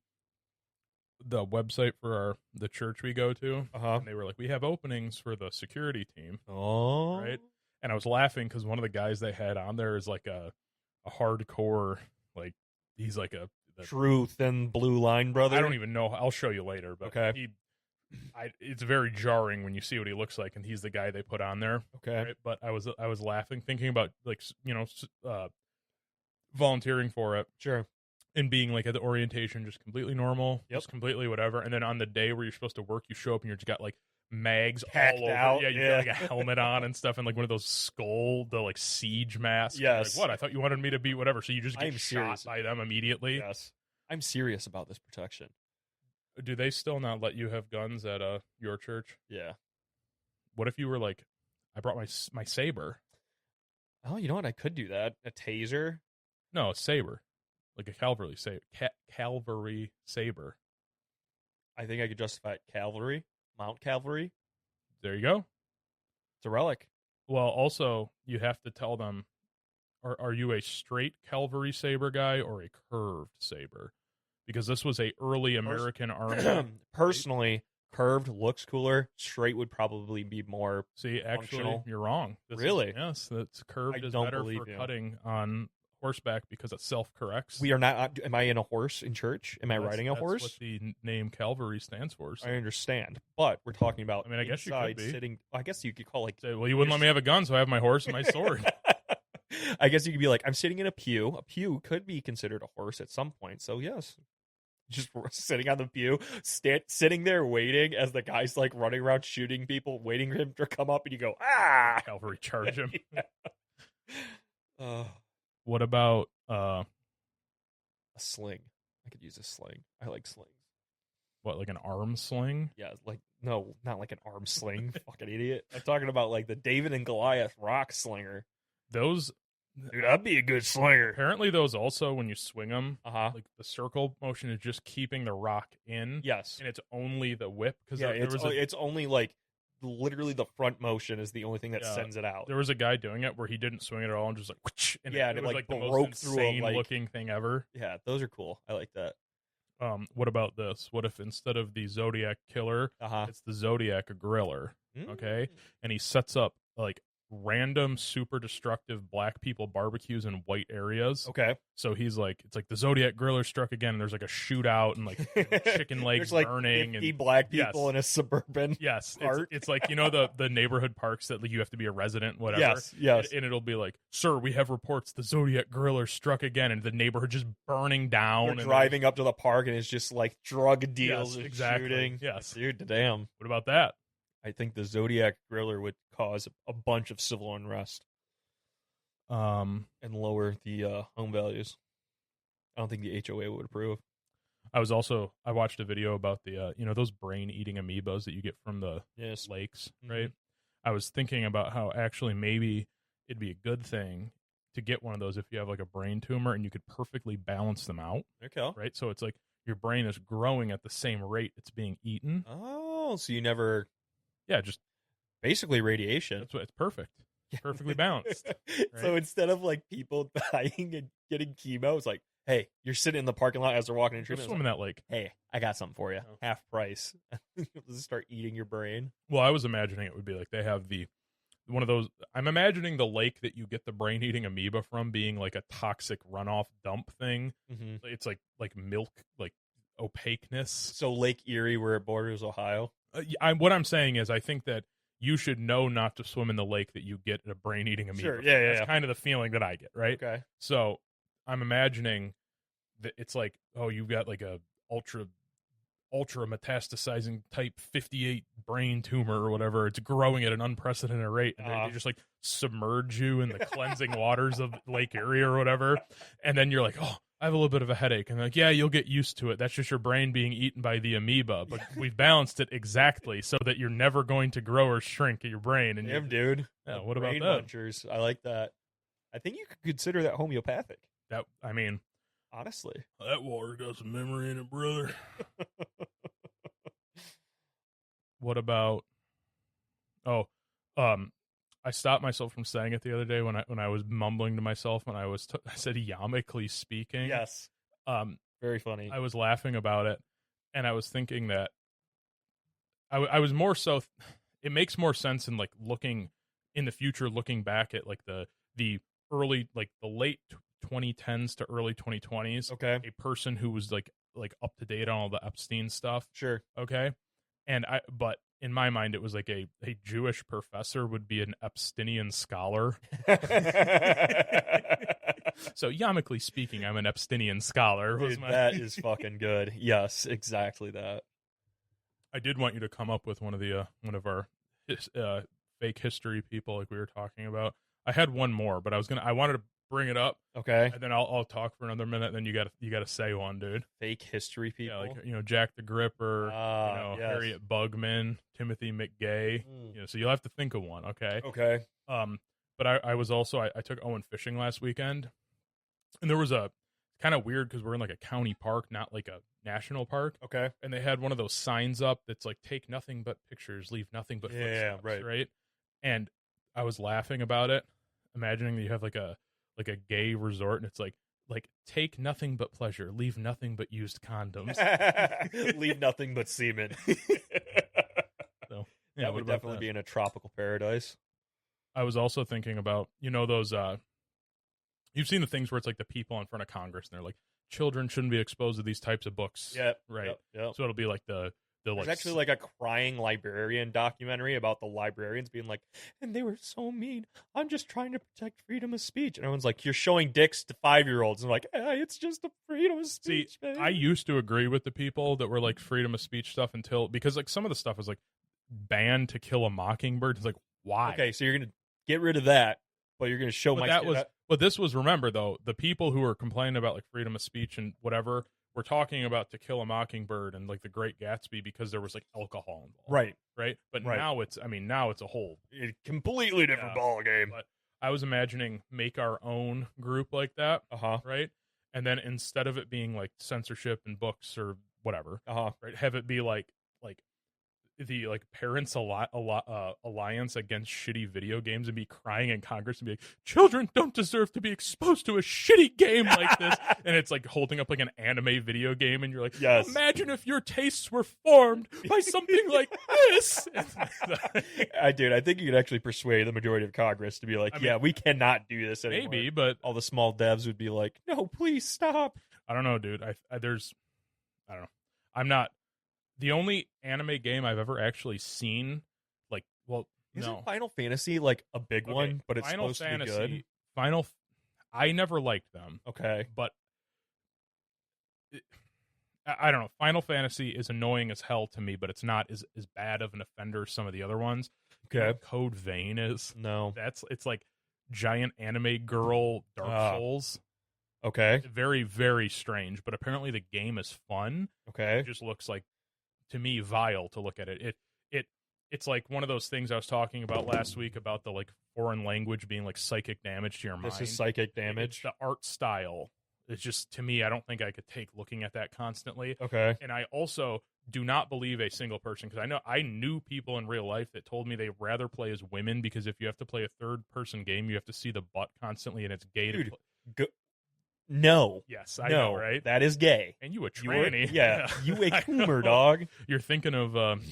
S6: website for the church we go to,
S7: Uh-huh.
S6: and they were like, we have openings for the security team.
S7: Oh.
S6: Right? And I was laughing because one of the guys they had on there is like a hardcore, like, he's like the
S7: True thin blue line brother.
S6: I don't even know. I'll show you later. But
S7: Okay.
S6: it's very jarring when you see what he looks like, and he's the guy they put on there.
S7: Okay.
S6: Right? But I was laughing, thinking about like volunteering for it.
S7: Sure.
S6: And being like at the orientation, just completely normal,
S7: Yep.
S6: just completely whatever. And then on the day where you're supposed to work, you show up and you're just got like mags
S7: Packed
S6: all over.
S7: out,
S6: Yeah, you
S7: yeah.
S6: got like a helmet on and stuff, and like one of those the like siege masks. You're
S7: Yes.
S6: Like, what? I thought you wanted me to be whatever. So you just get
S7: I'm
S6: shot
S7: serious.
S6: by them immediately.
S7: Yes. I'm serious about this protection.
S6: Do they still not let you have guns at your church?
S7: Yeah.
S6: What if you were like, I brought my saber?
S7: Oh, you know what? I could do that. A taser.
S6: No, a saber, like a cavalry saber. Cavalry saber.
S7: I think I could justify it. Cavalry. Mount Cavalry.
S6: There you go.
S7: It's a relic.
S6: Well, also you have to tell them, are you a straight cavalry saber guy or a curved saber? Because this was a early American army.
S7: Personally, curved looks cooler. Straight would probably be more.
S6: See, actually,
S7: functional.
S6: you're wrong.
S7: Really?
S6: Yes, that's curved
S7: I
S6: is
S7: don't
S6: better
S7: believe
S6: for
S7: you.
S6: cutting on horseback because it self-corrects.
S7: We are not. Am I in a horse in church? Am I riding a
S6: That's
S7: horse?
S6: what the name cavalry stands for. So.
S7: I understand, but we're talking about.
S6: I mean, I guess you could
S7: inside
S6: be.
S7: sitting. I guess you could call like.
S6: Say, well, you wouldn't let me have a gun, so I have my horse and my sword.
S7: I guess you could be like, I'm sitting in a pew. A pew could be considered a horse at some point. So yes, just sitting on the pew, sitting there waiting as the guy's like running around shooting people, waiting for him to come up, and you go, ah,
S6: Cavalry charge him.
S7: Yeah.
S6: What about
S7: A sling. I could use a sling. I like slings.
S6: what, like an arm sling?
S7: Yeah, like no, not like an arm sling. Fucking idiot. I'm talking about like the David and Goliath rock slinger.
S6: Those
S7: Dude, I'd be a good slinger.
S6: apparently those also when you swing them,
S7: Uh-huh.
S6: like the circle motion is just keeping the rock in,
S7: Yes.
S6: and it's only the whip because
S7: Yeah,
S6: there was a
S7: it's only like literally the front motion is the only thing that
S6: Yeah.
S7: sends it out.
S6: There was a guy doing it where he didn't swing it at all and just like, whoosh, and
S7: Yeah,
S6: it
S7: and it,
S6: was
S7: like,
S6: like the
S7: broke
S6: most
S7: through a,
S6: insane
S7: like-
S6: looking thing ever.
S7: Yeah, those are cool. I like that.
S6: What about this? What if instead of the Zodiac Killer,
S7: Uh-huh.
S6: it's the Zodiac Griller? Okay, and he sets up like random super destructive black people barbecues in white areas.
S7: Okay.
S6: So he's like, it's like the Zodiac Griller struck again, and there's like a shootout and like chicken legs
S7: There's like
S6: burning
S7: 50
S6: and
S7: black people
S6: Yes.
S7: in a suburban.
S6: yes,
S7: park.
S6: it's like the neighborhood parks that like you have to be a resident, whatever.
S7: Yes.
S6: And it'll be like, sir, we have reports the Zodiac Griller struck again, and the neighborhood just burning down.
S7: We're
S6: and
S7: driving up to the park and it's just like drug deals
S6: Yes,
S7: and
S6: exactly.
S7: shooting.
S6: Yes.
S7: Dude, damn.
S6: What about that?
S7: I think the Zodiac Griller would cause a bunch of civil unrest
S6: Um,
S7: and lower the home values. I don't think the HOA would approve.
S6: I watched a video about the those brain eating amoebas that you get from the lakes, right? I was thinking about how actually maybe it'd be a good thing to get one of those if you have like a brain tumor and you could perfectly balance them out.
S7: Okay.
S6: Right? So it's like your brain is growing at the same rate it's being eaten.
S7: Oh, so you never
S6: just
S7: basically radiation.
S6: That's what it's perfect. Perfectly balanced. Right?
S7: So instead of like people dying and getting chemo, it's like, hey, you're sitting in the parking lot as they're walking in treatment.
S6: Swim in that lake.
S7: Hey, I got something for you. Half price. Just start eating your brain.
S6: Well, I was imagining it would be like they have one of those. I'm imagining the lake that you get the brain eating amoeba from being like a toxic runoff dump thing.
S7: Mm-hmm.
S6: It's like milk, like opaqueness.
S7: So Lake Erie, where it borders Ohio.
S6: What I'm saying is, I think that you should know not to swim in the lake that you get a brain eating amoeba.
S7: Sure,
S6: That's kind of the feeling that I get, right?
S7: Okay.
S6: So I'm imagining that it's like, oh, you've got like a ultra metastasizing type 58 brain tumor or whatever. It's growing at an unprecedented rate, and they just like submerge you in the cleansing waters of Lake Erie or whatever, and then you're like, oh, I have a little bit of a headache, and they're like, yeah, you'll get used to it. That's just your brain being eaten by the amoeba, but we've balanced it exactly so that you're never going to grow or shrink your brain. And
S7: damn, dude.
S6: Yeah, what about
S7: brain
S6: that?
S7: munchers. I like that. I think you could consider that homeopathic.
S6: Honestly,
S3: that water got some memory in it, brother.
S6: What about? I stopped myself from saying it the other day when I was mumbling to myself when I said yamically speaking.
S7: Yes. Very funny.
S6: I was laughing about it, and I was thinking that I was more so. It makes more sense in like looking in the future, looking back at like the early, like the late 2010s to early 2020s.
S7: Okay.
S6: A person who was like up to date on all the Epstein stuff.
S7: Sure.
S6: Okay. But in my mind, it was like a Jewish professor would be an Epsteinian scholar. So, yamically speaking, I'm an Epsteinian scholar.
S7: Dude, that is fucking good. Yes, exactly that.
S6: I did want you to come up with one of our fake history people like we were talking about. I had one more, but I wanted to bring it up.
S7: Okay.
S6: And then I'll talk for another minute. Then you got to say one, dude.
S7: Fake history people.
S6: Yeah, like Jack the Gripper,
S7: yes.
S6: Harriet Bugman, Timothy McGay. So you'll have to think of one. Okay.
S7: Okay.
S6: But I was also I took Owen fishing last weekend, and there was a kind of weird because we're in like a county park, not like a national park.
S7: Okay.
S6: And they had one of those signs up that's like take nothing but pictures, leave nothing but footsteps. Right. And I was laughing about it, imagining that you have like a gay resort, and it's like take nothing but pleasure, leave nothing but used condoms,
S7: leave nothing but semen.
S6: So
S7: that would definitely be in a tropical paradise.
S6: I was also thinking about those. You've seen the things where it's like the people in front of Congress, and they're like, children shouldn't be exposed to these types of books.
S7: Yep.
S6: Right.
S7: Yep.
S6: So it'll be like there's
S7: actually like a crying librarian documentary about the librarians being like, and they were so mean. I'm just trying to protect freedom of speech. And everyone's like, you're showing dicks to 5-year-olds. And I'm like, hey, it's just a freedom of speech.
S6: See,
S7: man.
S6: I used to agree with the people that were like freedom of speech stuff because like some of the stuff was like banned To Kill a Mockingbird. It's like, why?
S7: Okay, so you're going to get rid of that, but you're going to show
S6: But this was, remember though, the people who were complaining about like freedom of speech and whatever were talking about To Kill a Mockingbird and like The Great Gatsby because there was like alcohol involved. Right. But now it's a whole
S7: completely different ball game.
S6: But I was imagining make our own group like that. Right. And then instead of it being like censorship in books or whatever, right, have it be like the like parents alliance against shitty video games and be crying in Congress and be like, children don't deserve to be exposed to a shitty game like this. And it's like holding up like an anime video game, and you're like,
S7: yes,
S6: imagine if your tastes were formed by something like this.
S7: I think you could actually persuade the majority of Congress to be like, we cannot do this anymore.
S6: Maybe, but
S7: all the small devs would be like, no, please stop.
S6: I don't know, dude. I don't know. I'm not. The only anime game I've ever actually seen,
S7: Isn't Final Fantasy like a big one, but it's supposed to be good?
S6: I never liked them.
S7: Okay.
S6: But I don't know. Final Fantasy is annoying as hell to me, but it's not as bad of an offender as some of the other ones.
S7: Okay.
S6: Code Vein is.
S7: No.
S6: It's like giant anime girl Dark Souls.
S7: Okay.
S6: Very, very strange. But apparently the game is fun.
S7: Okay.
S6: It just looks like, to me, vile to look at it. It's like one of those things I was talking about last week about the like foreign language being like psychic damage to your mind.
S7: This is psychic damage.
S6: It's the art style. It's just, to me, I don't think I could take looking at that constantly.
S7: Okay.
S6: And I also do not believe a single person, because I knew people in real life that told me they'd rather play as women, because if you have to play a third person game, you have to see the butt constantly, and it's gay to play.
S7: No.
S6: Yes, I know, right?
S7: That is gay.
S6: And you a tranny.
S7: You a coomer, dog.
S6: You're thinking of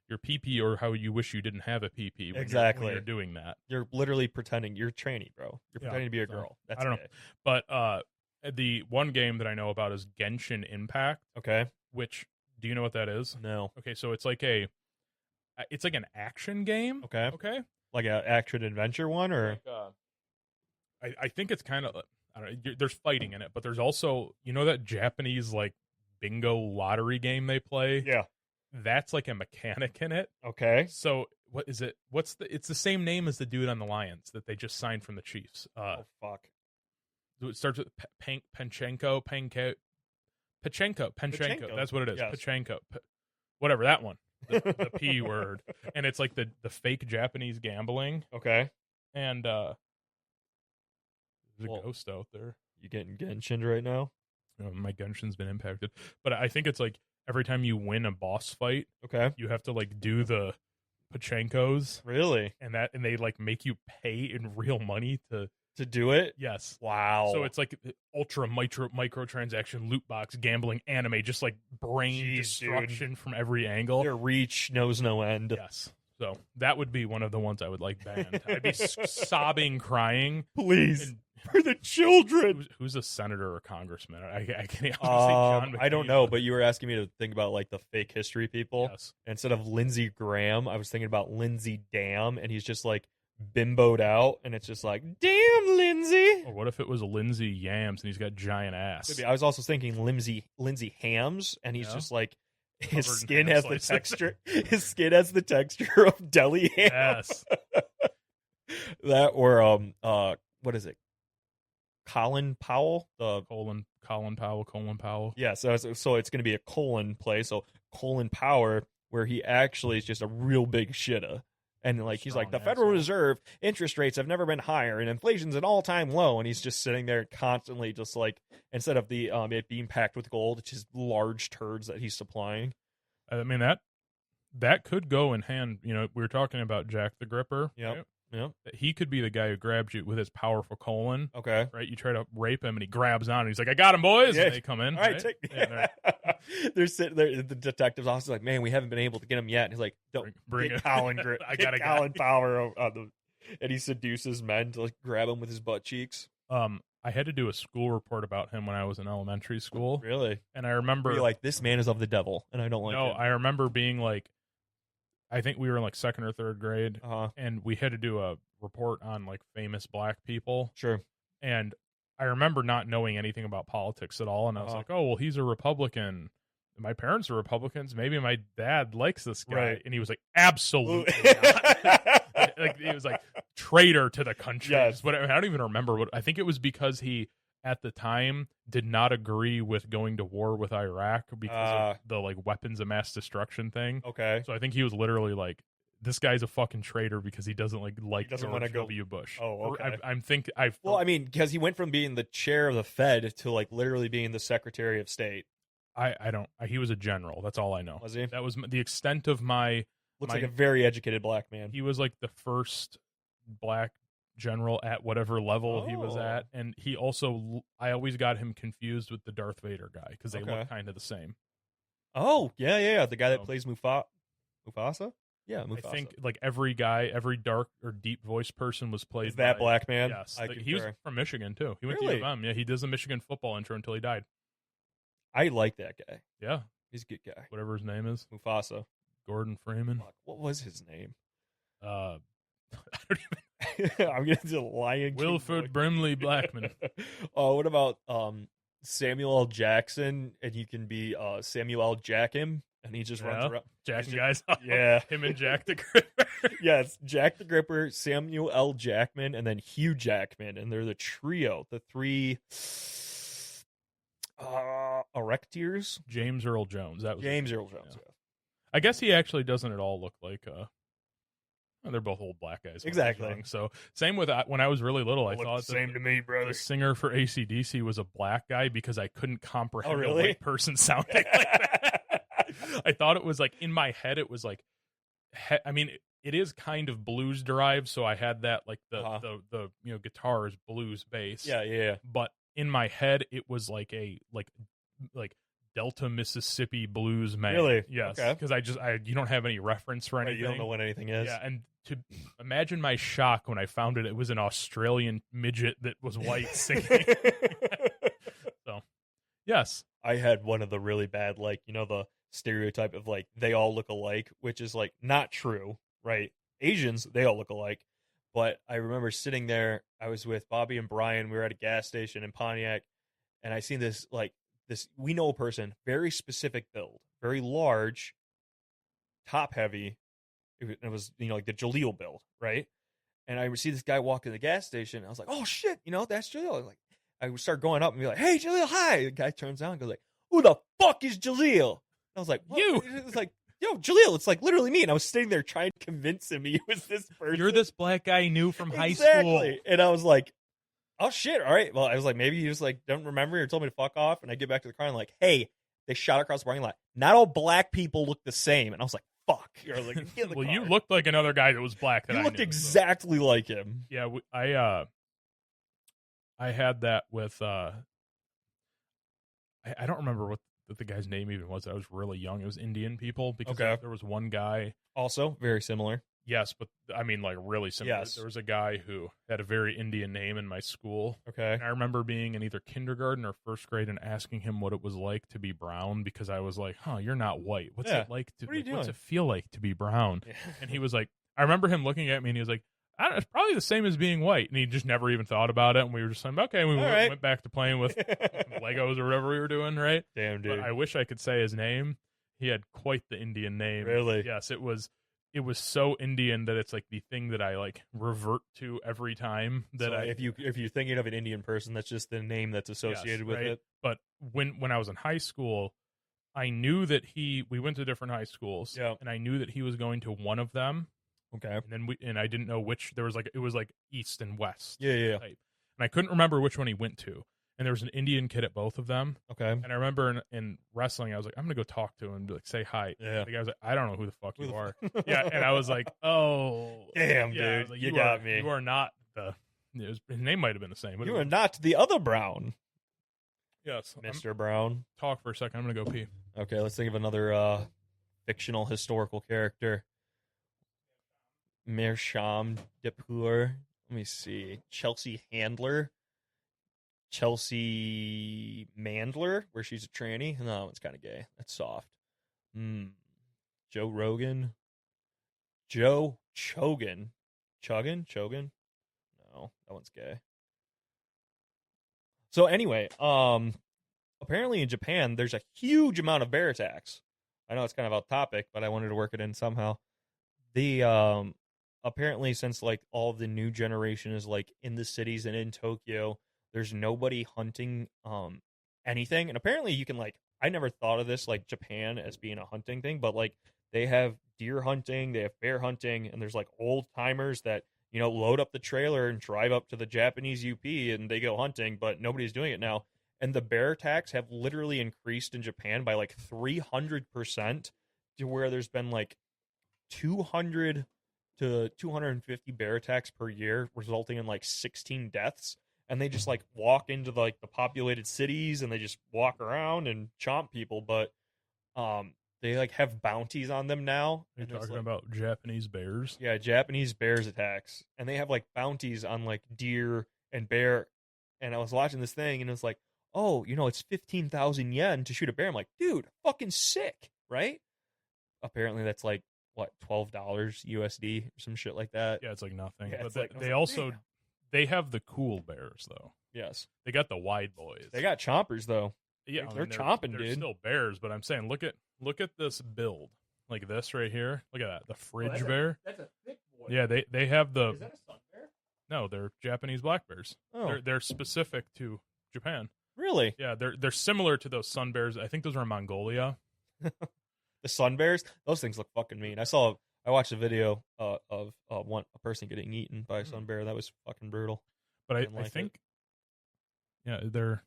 S6: your pee-pee, or how you wish you didn't have a pee-pee when you're doing that.
S7: You're literally pretending you're tranny, bro. You're pretending to be a girl. That's
S6: I don't
S7: gay.
S6: know. But the one game that I know about is Genshin Impact.
S7: Okay.
S6: Which, do you know what that is?
S7: No.
S6: Okay, so it's like an action game.
S7: Okay.
S6: Okay.
S7: Like an action adventure one, or
S6: I think it's kind of, I don't know, there's fighting in it, but there's also, you know, that Japanese like bingo lottery game they play.
S7: Yeah.
S6: That's like a mechanic in it.
S7: Okay.
S6: So what is it? It's the same name as the dude on the Lions that they just signed from the Chiefs.
S7: Oh fuck.
S6: It starts with Pachenko. That's what it is.
S7: Yes.
S6: Pachenko. Whatever, that one. The P word. And it's like the fake Japanese gambling.
S7: Okay.
S6: And there's a ghost out there.
S7: You getting Genshin right now?
S6: Oh, my Genshin's been impacted. But I think it's like every time you win a boss fight,
S7: okay,
S6: you have to like do the Pachenkos.
S7: Really?
S6: And they like make you pay in real money to
S7: do it?
S6: Yes.
S7: Wow.
S6: So it's like ultra microtransaction loot box gambling anime, just like brain destruction from every angle.
S7: Your reach knows no end.
S6: Yes. So that would be one of the ones I would like banned. I'd be sobbing, crying.
S7: Please. For the children.
S6: Who's a senator or congressman? I can't honestly John McCain,
S7: I don't know, but you were asking me to think about like the fake history people.
S6: Yes.
S7: Instead of Lindsey Graham, I was thinking about Lindsey Dam, and he's just like bimboed out, and it's just like, damn, Lindsay.
S6: Or what if it was Lindsey Yams and he's got giant ass?
S7: I was also thinking Lindsey Hams, and he's just like, his
S6: Covered in
S7: skin
S6: ham
S7: has the
S6: slices.
S7: texture. His skin has the texture of deli ham.
S6: Yes.
S7: That or what is it? Colin Powell,
S6: Colin Powell.
S7: Yeah, so it's going to be a Colin play. So Colin Power, where he actually is just a real big shitta. And like he's like, the Federal Reserve interest rates have never been higher, and inflation's an all-time low. And he's just sitting there constantly, just like, instead of the it being packed with gold, it's just large turds that he's supplying.
S6: I mean that could go in hand. You know, we were talking about Jack the Gripper.
S7: Yep.
S6: Right?
S7: Yep.
S6: He could be the guy who grabs you with his powerful colon.
S7: Okay.
S6: Right? You try to rape him and he grabs on and he's like, I got him, boys.
S7: Yeah.
S6: And they come in.
S7: All right,
S6: right?
S7: they're sitting there. The detective's office is like, man, we haven't been able to get him yet. And he's like, don't
S6: bring
S7: get
S6: it.
S7: Colin.
S6: I got
S7: Colin Power on the, and he seduces men to like grab him with his butt cheeks.
S6: I had to do a school report about him when I was in elementary school.
S7: Really?
S6: And I remember
S7: you're like, this man is of the devil, and I don't like
S6: no,
S7: him.
S6: I remember being like, I think we were in like second or third grade,
S7: Uh-huh.
S6: and we had to do a report on like famous black people.
S7: Sure.
S6: And I remember not knowing anything about politics at all, and I was
S7: Uh-huh.
S6: like, oh, well, he's a Republican. My parents are Republicans. Maybe my dad likes this guy.
S7: Right.
S6: And he was like, absolutely not. Like, he was like, traitor to the country.
S7: Yes.
S6: But I don't even remember what. I think it was because he, at the time, did not agree with going to war with Iraq because of the like weapons of mass destruction thing.
S7: Okay.
S6: So I think he was literally like, this guy's a fucking traitor because he doesn't like
S7: doesn't
S6: George
S7: wanna go-
S6: W. Bush.
S7: Oh, okay.
S6: Well,
S7: I mean, because he went from being the chair of the Fed to like literally being the Secretary of State.
S6: I don't. He was a general. That's all I know.
S7: Was he?
S6: That was the extent of my.
S7: Looks like a very educated black man.
S6: He was like the first black general at whatever level he was at, and he also. I always got him confused with the Darth Vader guy because they look kind of the same.
S7: Oh yeah, the guy that plays Mufasa. Yeah, Mufasa.
S6: I think like every dark or deep voice person was played.
S7: Is that
S6: by,
S7: black man?
S6: Yes,
S7: I
S6: he was from Michigan too. He went
S7: Really?
S6: to U of M. Yeah, he does the Michigan football intro until he died.
S7: I like that guy.
S6: Yeah,
S7: he's a good guy.
S6: Whatever his name is,
S7: Mufasa.
S6: Gordon Freeman.
S7: Fuck, what was his name?
S6: I don't even.
S7: I'm gonna do Lion King.
S6: Wilford Brimley Blackman.
S7: Oh, what about Samuel L. Jackson? And you can be Samuel L. Jackham, and he just runs around
S6: jacking guys up.
S7: Yeah,
S6: him and Jack the Gripper.
S7: Yes, Jack the Gripper, Samuel L. Jackman, and then Hugh Jackman, and they're the trio, the three. Erectors?
S6: James Earl Jones. That was
S7: James Earl Jones.
S6: Yeah. I guess he actually doesn't at all look like they're both old black guys.
S7: Exactly.
S6: Young. So same with when I was really little, I thought
S7: the same to me, brother.
S6: the singer for AC/DC was a black guy because I couldn't comprehend
S7: really?
S6: a white person sounding like that. I thought it was like in my head. It was like, I mean, it is kind of blues derived. So I had that like the guitar is blues bass.
S7: Yeah.
S6: But in my head, it was like a like Delta Mississippi blues man.
S7: Really?
S6: Yes.
S7: Okay.
S6: Because you don't have any reference for anything.
S7: You don't know what anything is.
S6: Yeah, and to imagine my shock when I found it was an Australian midget that was white singing. So, yes.
S7: I had one of the really bad, like, the stereotype of like they all look alike, which is like not true, right? Asians, they all look alike. But I remember sitting there, I was with Bobby and Brian, we were at a gas station in Pontiac, and I seen this we know a person, very specific build, very large, top heavy. It was, like the Jaleel build, right? And I would see this guy walk in the gas station. I was like, oh shit, that's Jaleel. I would start going up and be like, hey, Jaleel, hi. The guy turns down and goes like, who the fuck is Jaleel? And I was like, what?
S6: You.
S7: It was like, yo, Jaleel, it's like literally me. And I was sitting there trying to convince him he was this person.
S6: You're this black guy I knew from high school.
S7: Exactly. And I was like, oh shit, all right. Well, I was like, maybe you just like don't remember or told me to fuck off. And I get back to the car and like, hey, they shot across the parking lot. Not all black people look the same. And I was like, fuck. I was like, get in the
S6: Well,
S7: car.
S6: you looked like another guy that was black. That
S7: You
S6: I
S7: looked
S6: knew,
S7: exactly like him.
S6: Yeah, I had that with I don't remember what the guy's name even was. I was really young. It was Indian people because
S7: Okay.
S6: there was one guy.
S7: Also, very similar.
S6: Yes, but I mean like really similar.
S7: Yes.
S6: There was a guy who had a very Indian name in my school.
S7: Okay.
S6: And I remember being in either kindergarten or first grade and asking him what it was like to be brown because I was like, "Huh, you're not white. What's
S7: Yeah.
S6: it like to?
S7: What are you
S6: what's
S7: doing?"
S6: it feel like to be brown?"
S7: Yeah.
S6: And he was like, I remember him looking at me and he was like, I don't know, it's probably the same as being white. And he just never even thought about it. And we were just like, okay, we
S7: right.
S6: went back to playing with Legos or whatever we were doing, right?
S7: Damn, dude.
S6: But I wish I could say his name. He had quite the Indian name.
S7: Really?
S6: Yes, it was so Indian that it's like the thing that I like revert to every time that
S7: So if you're thinking of an Indian person, that's just the name that's associated with
S6: right?
S7: it.
S6: But when I was in high school, I knew that we went to different high schools,
S7: Yeah.
S6: and I knew that he was going to one of them.
S7: Okay.
S6: And then I didn't know which. It was like east and west.
S7: Yeah.
S6: Type. And I couldn't remember which one he went to. And there was an Indian kid at both of them.
S7: Okay.
S6: And I remember in wrestling, I was like, I'm gonna go talk to him and be like, say hi.
S7: Yeah.
S6: The guy was like, I don't know who the fuck you are.
S7: Fuck?
S6: Yeah. And I was like, oh,
S7: Damn,
S6: yeah. I was
S7: dude.
S6: like,
S7: You got
S6: are,
S7: me.
S6: You are not his name might have been the same. But
S7: You are not the other Brown,
S6: Yes,
S7: Mr. Brown.
S6: Talk for a second. I'm gonna go pee.
S7: Okay, let's think of another fictional historical character. Meerschaum Depur. Let me see. Chelsea Handler. Chelsea Mandler, where she's a tranny. No, it's kind of gay. That's soft. Joe Rogan. Joe Chogan. Chogan? No, that one's gay. So anyway, apparently in Japan, there's a huge amount of bear attacks. I know it's kind of off topic, but I wanted to work it in somehow. The apparently, since like all of the new generation is like in the cities and in Tokyo, there's nobody hunting anything. And apparently you can like, I never thought of this like Japan as being a hunting thing, but like they have deer hunting, they have bear hunting, and there's like old timers that, load up the trailer and drive up to the Japanese UP and they go hunting, but nobody's doing it now. And the bear attacks have literally increased in Japan by like 300% to where there's been like 200 to 250 bear attacks per year, resulting in like 16 deaths. And they just like walk into like the populated cities and they just walk around and chomp people. But they like have bounties on them now.
S6: Are you talking about Japanese bears?
S7: Yeah, Japanese bears attacks. And they have like bounties on like deer and bear. And I was watching this thing and it's like, oh, it's 15,000 yen to shoot a bear. I'm like, dude, fucking sick, right? Apparently that's like, what, $12 USD or some shit like that.
S6: Yeah, it's like nothing.
S7: Yeah,
S6: but
S7: it's
S6: they
S7: like,
S6: also,
S7: damn.
S6: they have the cool bears, though.
S7: Yes.
S6: They got the wide boys.
S7: They got chompers, though.
S6: Yeah,
S7: they're chomping,
S6: they're
S7: dude.
S6: still bears, but I'm saying, look at this build. Like this right here. Look at that. The fridge bear.
S5: That's a thick boy.
S6: Yeah, they have the...
S5: Is that a sun bear?
S6: No, they're Japanese black bears.
S7: Oh.
S6: They're specific to Japan.
S7: Really?
S6: Yeah, they're similar to those sun bears. I think those are in Mongolia.
S7: The sun bears? Those things look fucking mean. I watched a video of a person getting eaten by a sun bear. That was fucking brutal.
S6: But
S7: Didn't
S6: I
S7: like
S6: think,
S7: it.
S6: yeah, they're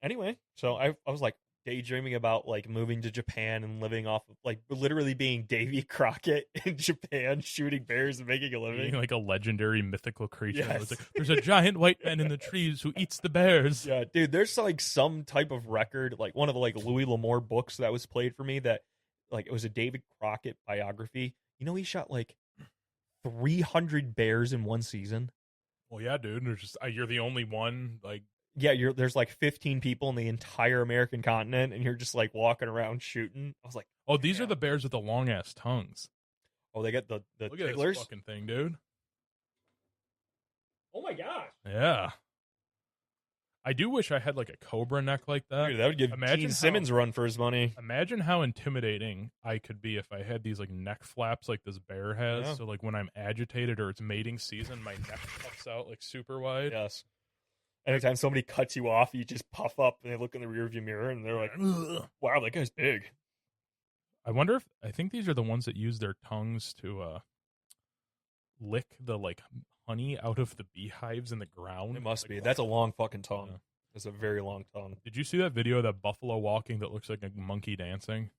S7: Anyway, so I was like daydreaming about like moving to Japan and living off of like literally being Davy Crockett in Japan, shooting bears and making a
S6: being
S7: living.
S6: like a legendary mythical creature.
S7: Yes.
S6: It's like, there's a giant white man in the trees who eats the bears.
S7: Yeah, dude, there's like some type of record, like one of the like Louis L'Amour books that was played for me that like it was a David Crockett biography. You know, he shot like 300 bears in one season.
S6: Well, yeah, dude. There's just you're the only one. Like,
S7: Yeah, there's like 15 people in the entire American continent, and you're just like walking around shooting. I was like,
S6: oh, these are the bears with the long ass tongues.
S7: oh, they got the
S6: Look at
S7: ticklers.
S6: this fucking thing, dude.
S7: Oh my gosh,
S6: Yeah. I do wish I had like a cobra neck like that.
S7: dude, that would give
S6: Imagine
S7: Gene
S6: how-
S7: Simmons a run for his money.
S6: Imagine how intimidating I could be if I had these like neck flaps like this bear has.
S7: Yeah.
S6: So like when I'm agitated or it's mating season, my neck puffs out like super wide.
S7: Yes. Anytime somebody cuts you off, you just puff up and they look in the rearview mirror and they're like,
S6: Ugh.
S7: "Wow, that guy's big."
S6: I wonder if I think these are the ones that use their tongues to lick the like honey out of the beehives in the ground.
S7: It must
S6: Like,
S7: be. That's a long fucking tongue.
S6: Yeah.
S7: It's a very long tongue.
S6: Did you see that video of that buffalo walking that looks like a monkey dancing?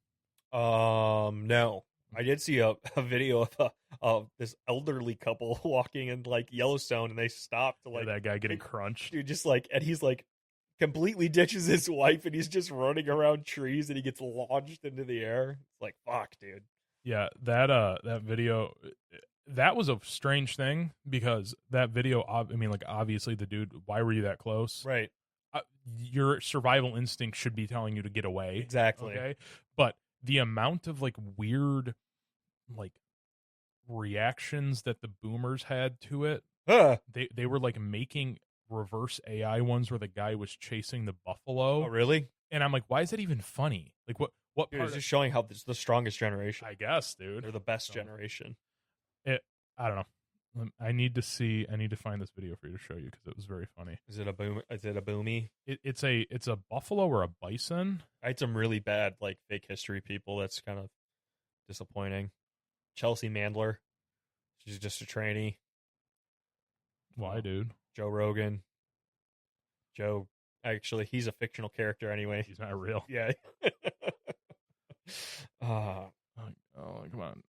S7: No. I did see a video of this elderly couple walking in like Yellowstone, and they stopped to like
S6: that guy getting crunched.
S7: dude, just like, and he's like completely ditches his wife, and he's just running around trees, and he gets launched into the air. It's like, fuck, dude.
S6: Yeah, that video, that was a strange thing because that video. I mean, like obviously the dude. Why were you that close?
S7: Right.
S6: Your survival instinct should be telling you to get away.
S7: Exactly.
S6: Okay, but the amount of like weird, like reactions that the boomers had to it, they were like making reverse AI ones where the guy was chasing the buffalo.
S7: Oh, really?
S6: And I'm like, why is that even funny? Like, what
S7: Dude,
S6: part
S7: it's
S6: of-
S7: just showing how this is the strongest generation.
S6: I guess, dude.
S7: They're the best
S6: So-
S7: generation.
S6: I don't know. I need to find this video for you to show you because it was very funny.
S7: Is it a boom? Is it a boomy?
S6: It's a buffalo or a bison.
S7: I had some really bad like fake history people. That's kind of disappointing. Chelsea Mandler, she's just a trainee.
S6: Why,
S7: Oh.
S6: dude?
S7: Joe Rogan. Joe, actually, he's a fictional character anyway.
S6: He's not real.
S7: Yeah.
S6: Oh, come on.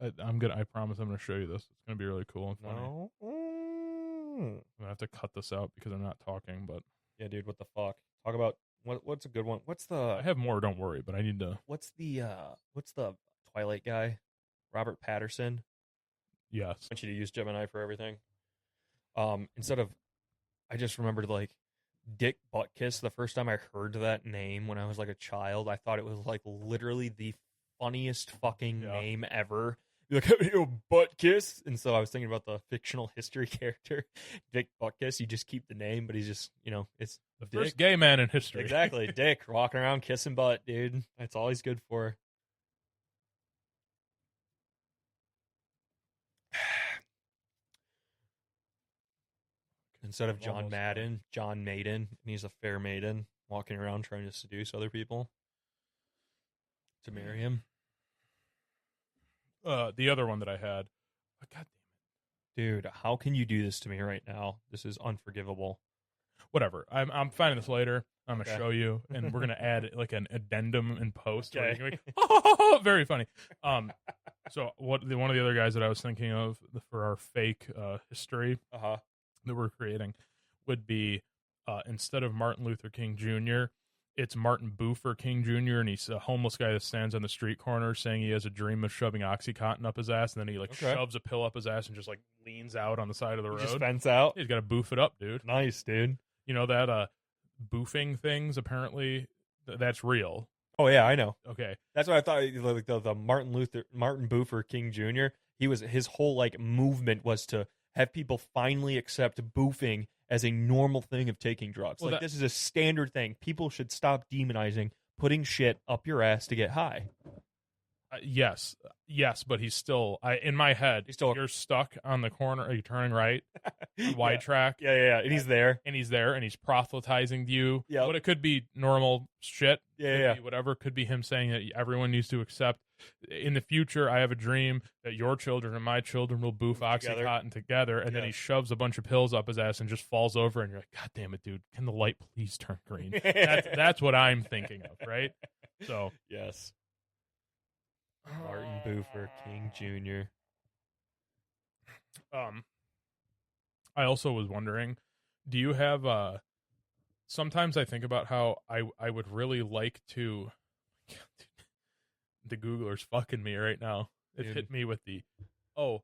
S6: I promise I'm gonna show you this. It's gonna be really cool and funny.
S7: No.
S6: I'm gonna have to cut this out because I'm not talking, but
S7: Yeah, dude. What the fuck? Talk about what's a good one? What's
S6: I
S7: the
S6: have more. Don't worry, but I need to.
S7: what's the Twilight guy? Robert Patterson.
S6: Yes.
S7: I want you to use Gemini for everything. Instead of, I just remembered like Dick Butkis. The first time I heard that name when I was like a child, I thought it was like literally the funniest fucking
S6: Yeah.
S7: name ever. You're like, yo, Buttkiss. And so I was thinking about the fictional history character, Dick Butkis. You just keep the name, but he's just, it's
S6: The
S7: Dick.
S6: first gay man in history.
S7: Exactly. Dick walking around kissing butt, dude. That's all he's good for. Instead of John
S6: Almost
S7: Madden, John Maiden, and he's a fair maiden walking around trying to seduce other people to marry him.
S6: The other one that I had. Oh, God
S7: Dude, how can you do this to me right now? This is unforgivable.
S6: whatever. I'm finding this later. I'm gonna
S7: Okay.
S6: show you, and we're gonna add like an addendum in post. Where you
S7: Okay.
S6: can be, oh, very funny. So one of the other guys that I was thinking of for our fake history
S7: Uh-huh.
S6: that we're creating would be instead of Martin Luther King Jr., it's Martin Boofer King Jr., and he's a homeless guy that stands on the street corner saying he has a dream of shoving OxyContin up his ass, and then he like
S7: Okay.
S6: shoves a pill up his ass and just like leans out on the side of the
S7: You
S6: road.
S7: just fence out.
S6: He's got to boof it up, dude.
S7: Nice, dude.
S6: You know that boofing things apparently that's real.
S7: Oh yeah, I know.
S6: Okay.
S7: That's what I thought. Like the Martin Boofer King Jr. His whole like movement was to have people finally accept boofing as a normal thing of taking drugs.
S6: Well,
S7: like
S6: that-
S7: this is a standard thing. People should stop demonizing putting shit up your ass to get high.
S6: Yes, but he's still. In my head, you're stuck on the corner. Are you turning right? On wide track.
S7: Yeah. And he's there.
S6: And he's proselytizing to you.
S7: Yeah.
S6: But it could be normal shit.
S7: Yeah.
S6: Be whatever. Could be him saying that everyone needs to accept. In the future, I have a dream that your children and my children will boof Oxycontin together. And then he shoves a bunch of pills up his ass and just falls over. And you're like, God damn it, dude! Can the light please turn green? That's what I'm thinking of, right? So
S7: yes. Martin Boofer King Jr.
S6: I also was wondering, do you have sometimes I think about how I would really like to the Googler's fucking me right now. It hit me with the how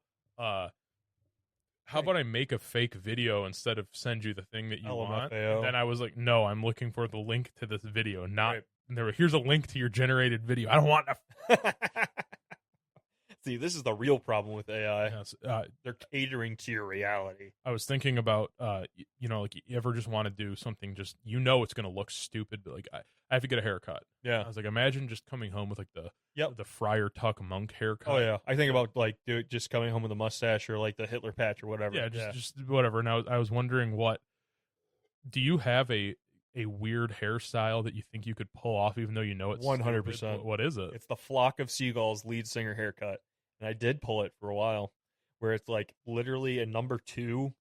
S6: about I make a fake video instead of send you the thing that you want? And then I was like, no, I'm looking for the link to this video, not here's a link to your generated video. I don't want to
S7: See, this is the real problem with AI.
S6: Yes,
S7: they're catering to your reality.
S6: I was thinking about, like you ever just want to do something just, it's going to look stupid, but like I have to get a haircut.
S7: Yeah.
S6: I was like, imagine just coming home with like the Friar Tuck monk haircut.
S7: Oh yeah. I think about like just coming home with a mustache or like the Hitler patch or whatever.
S6: Yeah, just whatever. Now I was wondering, do you have a weird hairstyle that you think you could pull off even though you know it's
S7: 100%.
S6: What is it?
S7: It's the Flock of Seagulls lead singer haircut. And I did pull it for a while, where it's like literally a number 2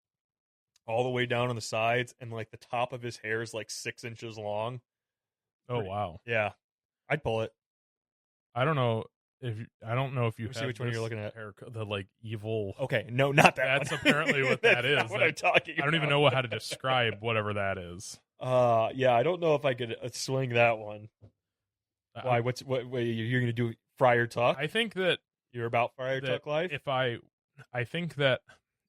S7: all the way down on the sides, and like the top of his hair is like 6 inches long.
S6: Oh wow!
S7: Yeah, I'd pull it.
S6: I don't know if you
S7: see which one you're looking at.
S6: Haircut, the like evil.
S7: Okay, no, not that.
S6: That's
S7: one.
S6: apparently what that is.
S7: What I'm talking about.
S6: I don't even know how to describe whatever that is.
S7: Yeah, I don't know if I could swing that one. Why? What? You're gonna do Friar Tuck?
S6: I think that.
S7: You're about Friar Tuck life?
S6: I think that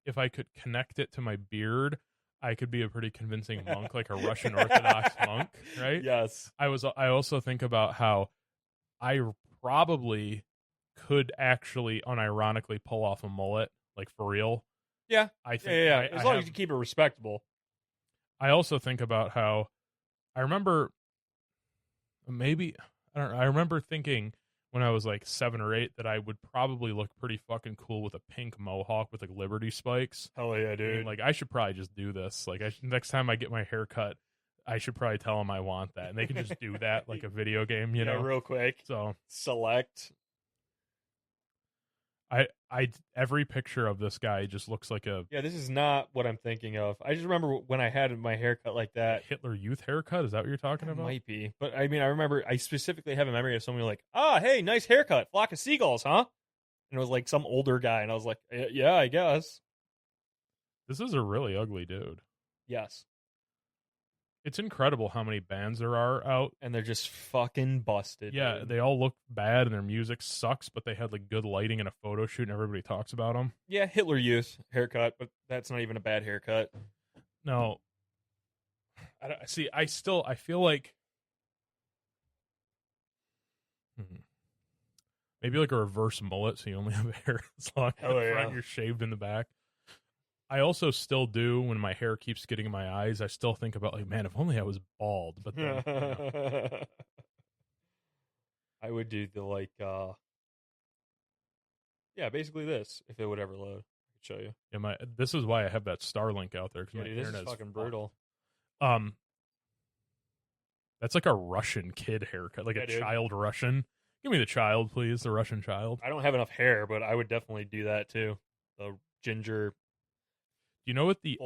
S6: if I could connect it to my beard, I could be a pretty convincing monk, like a Russian Orthodox monk, right?
S7: Yes.
S6: I also think about how I probably could actually unironically pull off a mullet, like for real.
S7: Yeah.
S6: I think
S7: as long as you keep it respectable.
S6: I also think about how I remember I remember thinking when I was like 7 or 8 that I would probably look pretty fucking cool with a pink mohawk with like Liberty spikes.
S7: Hell yeah, dude.
S6: And, like I should probably just do this. Like next time I get my hair cut, I should probably tell them I want that. And they can just do that like a video game, you know?
S7: real quick.
S6: So
S7: select.
S6: Every picture of this guy just looks like a...
S7: Yeah, this is not what I'm thinking of. I just remember when I had my haircut like that.
S6: Hitler Youth haircut? Is that what you're talking about?
S7: Might be. But I mean, I remember I specifically have a memory of somebody like, hey, nice haircut. Flock of Seagulls, huh? And it was like some older guy. And I was like, yeah, I guess.
S6: This is a really ugly dude.
S7: Yes.
S6: It's incredible how many bands there are out.
S7: And they're just fucking busted.
S6: Yeah,
S7: dude.
S6: They all look bad and their music sucks, but they had like good lighting and a photo shoot and everybody talks about them.
S7: Yeah, Hitler Youth haircut, but that's not even a bad haircut.
S6: No. I feel like maybe like a reverse mullet so you only have hair as long in the front and you're shaved in the back. I also still do when my hair keeps getting in my eyes. I still think about like, man, if only I was bald. But then,
S7: I would do the like, basically this if it would ever load. I could show you.
S6: Yeah, this is why I have that Starlink out there because my
S7: this
S6: internet
S7: is fucking brutal.
S6: That's like a Russian kid haircut, like a child Russian. Give me the child, please, the Russian child.
S7: I don't have enough hair, but I would definitely do that too. The ginger.
S6: Do you know what the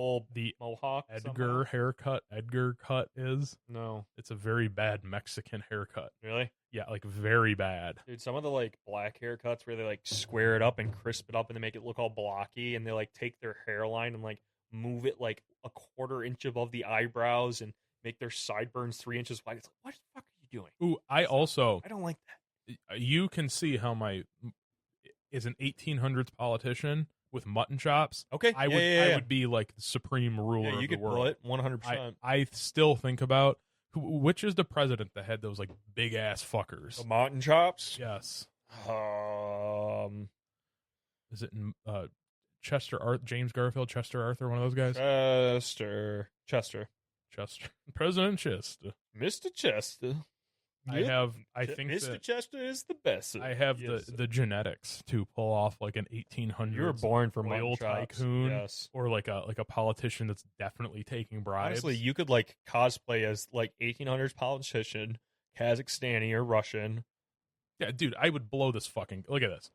S7: mohawk
S6: Edgar cut is?
S7: No.
S6: It's a very bad Mexican haircut.
S7: Really?
S6: Yeah, like very bad.
S7: Dude, some of the like black haircuts where they like square it up and crisp it up and they make it look all blocky and they like take their hairline and like move it like a 1/4 inch above the eyebrows and make their sideburns 3 inches wide. It's like, what the fuck are you doing?
S6: Ooh, I don't
S7: like
S6: that. You can see how is an 1800s politician with mutton chops.
S7: Okay.
S6: I would be like the supreme ruler of the world.
S7: Pull it 100%.
S6: I still think about which is the president that had those like big ass fuckers.
S7: The mutton chops?
S6: Yes.
S7: Is
S6: it James Garfield, Chester Arthur, one of those guys?
S7: Chester.
S6: President Chester.
S7: Mr. Chester.
S6: I think
S7: Mr.
S6: that
S7: Chester is the best.
S6: I have the genetics to pull off like an 1800s.
S7: You were born for
S6: oil
S7: mutton chops.
S6: tycoon,
S7: Yes.
S6: or like a politician that's definitely taking bribes.
S7: Honestly, you could like cosplay as like 1800s politician, Kazakhstani or Russian.
S6: Yeah, dude, I would blow this fucking. Look at this.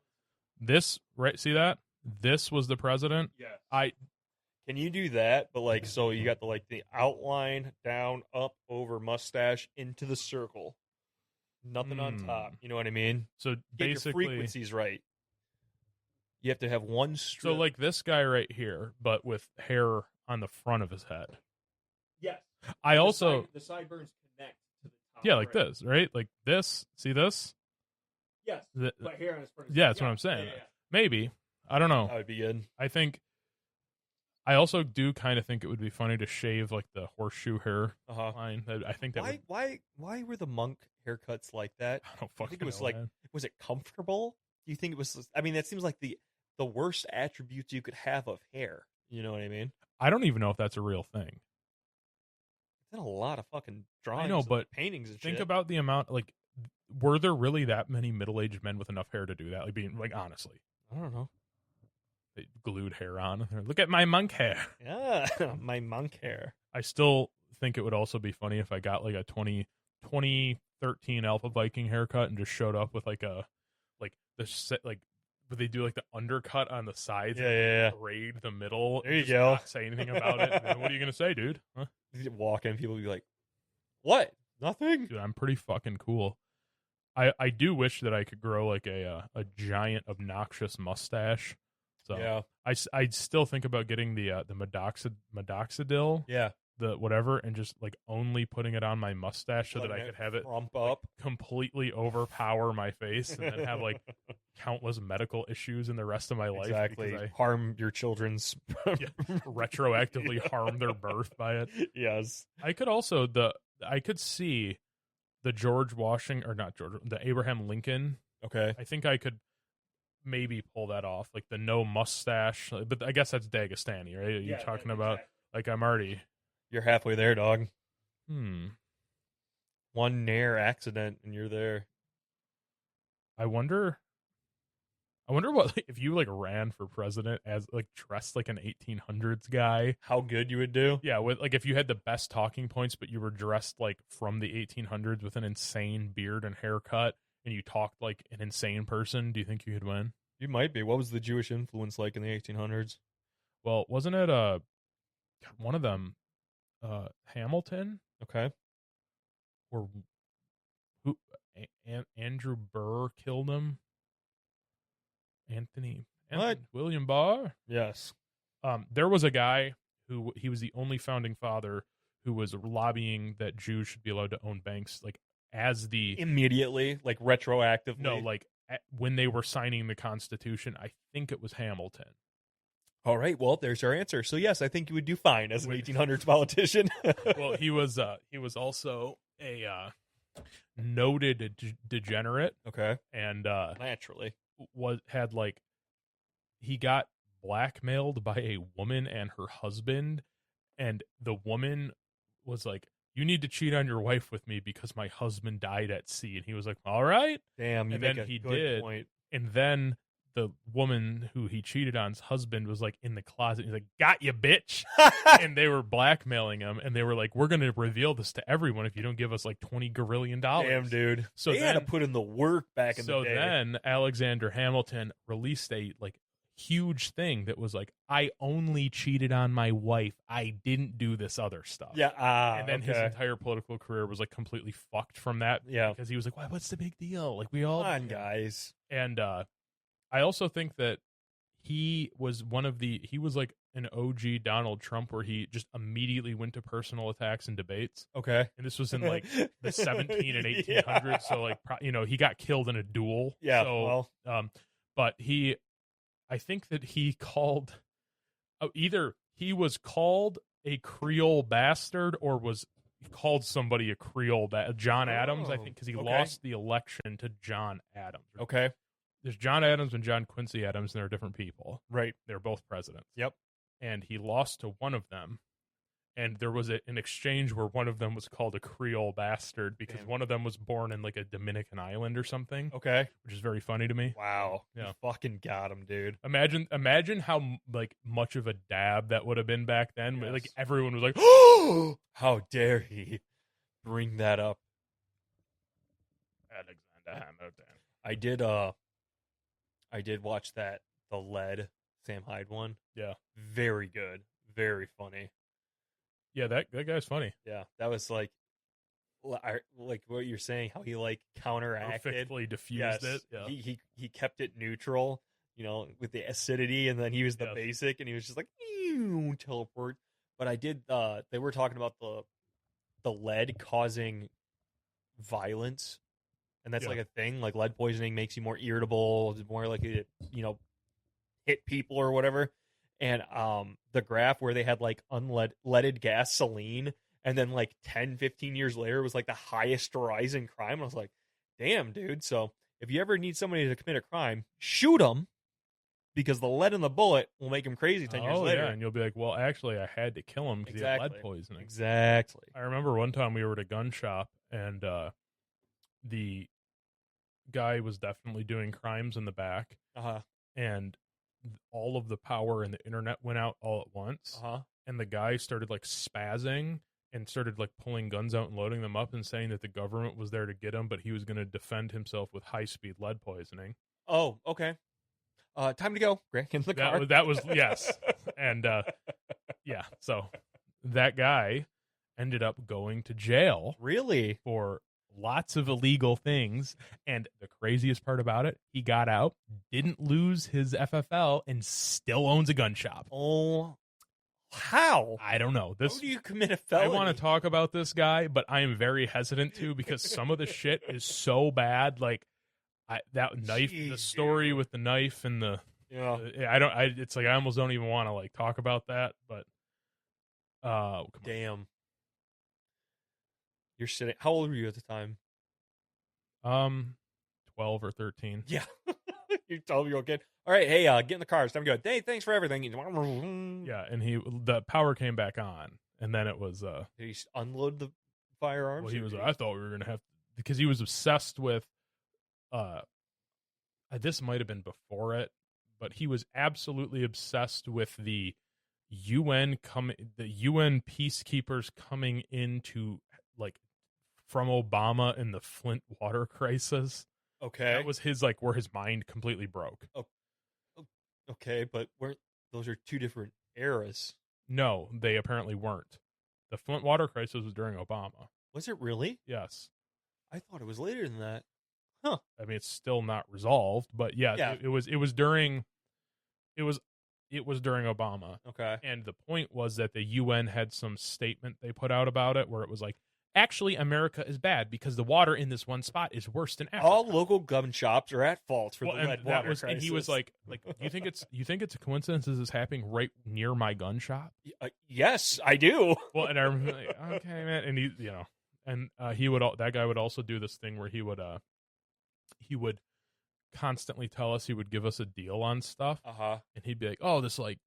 S6: This right? See that? This was the president.
S7: Yeah. Can you do that? But like, so you got the outline down, up, over, mustache into the circle. Nothing on top. You know what I mean?
S6: So
S7: Get
S6: basically,
S7: your frequencies right. You have to have one strip.
S6: so like this guy right here, but with hair on the front of his head.
S7: yes.
S6: I also
S7: the sideburns connect to the top.
S6: yeah, like this, right? Like this. See this?
S7: Yes.
S6: The-
S7: but hair on his front.
S6: yeah, that's what I'm saying. Maybe. I don't know.
S7: That would be good.
S6: I think. I also do kind of think it would be funny to shave like the horseshoe hair line. I think that.
S7: Why were the monk haircuts like that?
S6: I don't
S7: I
S6: fucking
S7: think it was
S6: know,
S7: like,
S6: man.
S7: was it comfortable? Do you think it was? I mean, that seems like the worst attributes you could have of hair. You know what I mean?
S6: I don't even know if that's a real thing.
S7: It's in a lot of fucking drawings.
S6: know,
S7: and
S6: but
S7: paintings and
S6: Think
S7: shit.
S6: about the amount. Like, were there really that many middle-aged men with enough hair to do that? Like, being like honestly,
S7: I don't know.
S6: they glued hair on. Look at my monk hair.
S7: Yeah, my monk hair.
S6: I still think it would also be funny if I got like a 2013 Alpha Viking haircut and just showed up with like but they do like the undercut on the sides,
S7: Yeah.
S6: and braid the middle.
S7: There you
S6: just
S7: go.
S6: Not say anything about it. And then what are you gonna say, dude? Huh?
S7: You walk in, people be like, "What? Nothing."
S6: Dude, I'm pretty fucking cool. I do wish that I could grow like a giant obnoxious mustache. So
S7: Yeah,
S6: I'd still think about getting the minoxidil,
S7: yeah.
S6: the whatever, and just like only putting it on my mustache so that I could have it
S7: rump up.
S6: completely overpower my face and then have like countless medical issues in the rest of my life
S7: Exactly.
S6: because
S7: Harm your children's.
S6: I retroactively harm their birth by it.
S7: Yes.
S6: I could also I could see the the Abraham Lincoln.
S7: Okay.
S6: I think I could maybe pull that off, like the no mustache, but I guess that's Dagestani, right? You're talking about like I'm already.
S7: You're halfway there, dog. One near accident and you're there.
S6: I wonder what if you like ran for president as like dressed like an 1800s guy.
S7: How good you would do?
S6: Yeah, with like if you had the best talking points, but you were dressed like from the 1800s with an insane beard and haircut, and you talked like an insane person. Do you think you could win?
S7: You might be. What was the Jewish influence like in the 1800s?
S6: Well, wasn't it one of them, Hamilton
S7: Okay.
S6: or who? Andrew Burr killed him. Anthony William Barr.
S7: Yes.
S6: There was a guy he was the only founding father who was lobbying that Jews should be allowed to own banks, like as the
S7: Immediately, like retroactively.
S6: no, like when they were signing the Constitution. I think it was Hamilton.
S7: All right. Well, there's our answer. So yes, I think you would do fine as an 1800s politician.
S6: Well, he was also a noted degenerate,
S7: Okay.
S6: and
S7: Naturally.
S6: he got blackmailed by a woman and her husband, and the woman was like, "You need to cheat on your wife with me because my husband died at sea." And he was like, "All right."
S7: Damn, you
S6: And
S7: make
S6: then
S7: a
S6: he
S7: good
S6: did.
S7: point.
S6: And then the woman who he cheated on's husband was like in the closet. He's like, "Got you, bitch." And they were blackmailing him, and they were like, "We're going to reveal this to everyone if you don't give us like $20 gazillion."
S7: Damn, dude.
S6: So
S7: they had to
S6: then-
S7: put in the work back in the
S6: So
S7: day.
S6: then Alexander Hamilton released a like huge thing that was like, "I only cheated on my wife. I didn't do this other stuff."
S7: Yeah.
S6: And then his entire political career was like completely fucked from that.
S7: Yeah.
S6: Because he was like, what's the big deal? Like we all
S7: Come on, guys.
S6: And I also think that he was like an OG Donald Trump, where he just immediately went to personal attacks and debates.
S7: Okay.
S6: And this was in like the 17 and 1800s.
S7: Yeah.
S6: So like, he got killed in a duel.
S7: Yeah,
S6: So,
S7: well.
S6: but I think that he called, either he was called a Creole bastard or was called somebody a Creole John Adams, I think, because he
S7: okay.
S6: lost the election to John Adams.
S7: Okay.
S6: There's John Adams and John Quincy Adams, and they're different people.
S7: Right.
S6: They're both presidents.
S7: Yep.
S6: And he lost to one of them, and there was an exchange where one of them was called a Creole bastard because
S7: Damn.
S6: one of them was born in like a Dominican island or something,
S7: Okay.
S6: which is very funny to me.
S7: Wow.
S6: Yeah.
S7: You fucking got him, dude.
S6: Imagine how like much of a dab that would have been back then.
S7: Yes.
S6: Like everyone was like,
S7: Oh, how dare he bring that up?
S6: Alexander Hamilton.
S7: I did watch the Lead Sam Hyde one.
S6: Yeah.
S7: Very good. Very funny.
S6: Yeah, that guy's funny.
S7: Yeah, that was like what you're saying, how he like counteracted,
S6: Perfectly diffused it. Yeah.
S7: He kept it neutral, with the acidity, and then he was the
S6: Yes.
S7: basic, and he was just like teleport. But I did. They were talking about the lead causing violence, and that's
S6: Yeah.
S7: like a thing. Like lead poisoning makes you more irritable, more likely to hit people or whatever. And the graph where they had like unleaded gasoline, and then like 10, 15 years later it was like the highest rising crime. I was like, damn, dude. So if you ever need somebody to commit a crime, shoot them, because the lead in the bullet will make him crazy 10 years later.
S6: Yeah, and you'll be like, well, actually, I had to kill him because he had
S7: Exactly.
S6: lead poisoning.
S7: Exactly.
S6: I remember one time we were at a gun shop, and the guy was definitely doing crimes in the back, and all of the power in the internet went out all at once, and the guy started like spazzing and started like pulling guns out and loading them up and saying that the government was there to get him, but he was going to defend himself with high-speed lead poisoning.
S7: Oh, okay. Time to go. Greg, in the car.
S6: That was yes. And yeah, so that guy ended up going to jail.
S7: Really?
S6: For lots of illegal things. And the craziest part about it, he got out, didn't lose his FFL, and still owns a gun shop.
S7: Oh, how?
S6: I don't know.
S7: How do you commit a felony?
S6: I want to talk about this guy, but I am very hesitant to, because some of the shit is so bad. Like that knife, the story with the knife and the it's like I almost don't even want to like talk about that. But
S7: damn, you're sitting. How old were you at the time?
S6: 12 or 13.
S7: Yeah, you're 12-year-old kid. All right, hey, get in the car. It's time to go. Hey, thanks for everything.
S6: Yeah, and the power came back on, and then it was
S7: Did he unload the firearms?
S6: Well, he was. I thought we were gonna have, because he was obsessed with. This might have been before it, but he was absolutely obsessed with the UN peacekeepers coming into like from Obama in the Flint water crisis.
S7: Okay,
S6: that was his like where his mind completely broke.
S7: Oh, okay, but those are two different eras?
S6: No, they apparently weren't. The Flint water crisis was during Obama.
S7: Was it really?
S6: Yes.
S7: I thought it was later than that. Huh.
S6: I mean, it's still not resolved, but yeah. It was during Obama.
S7: Okay.
S6: And the point was that the UN had some statement they put out about it where it was like, actually, America is bad because the water in this one spot is worse than Africa.
S7: All local gun shops are at fault for the lead water crisis.
S6: And he was like, you think it's a coincidence this is happening right near my gun shop?
S7: Yes, I do.
S6: Well, and I remember like, okay, man, and that guy would also do this thing where he would constantly tell us he would give us a deal on stuff, and he'd be like, "Oh, this like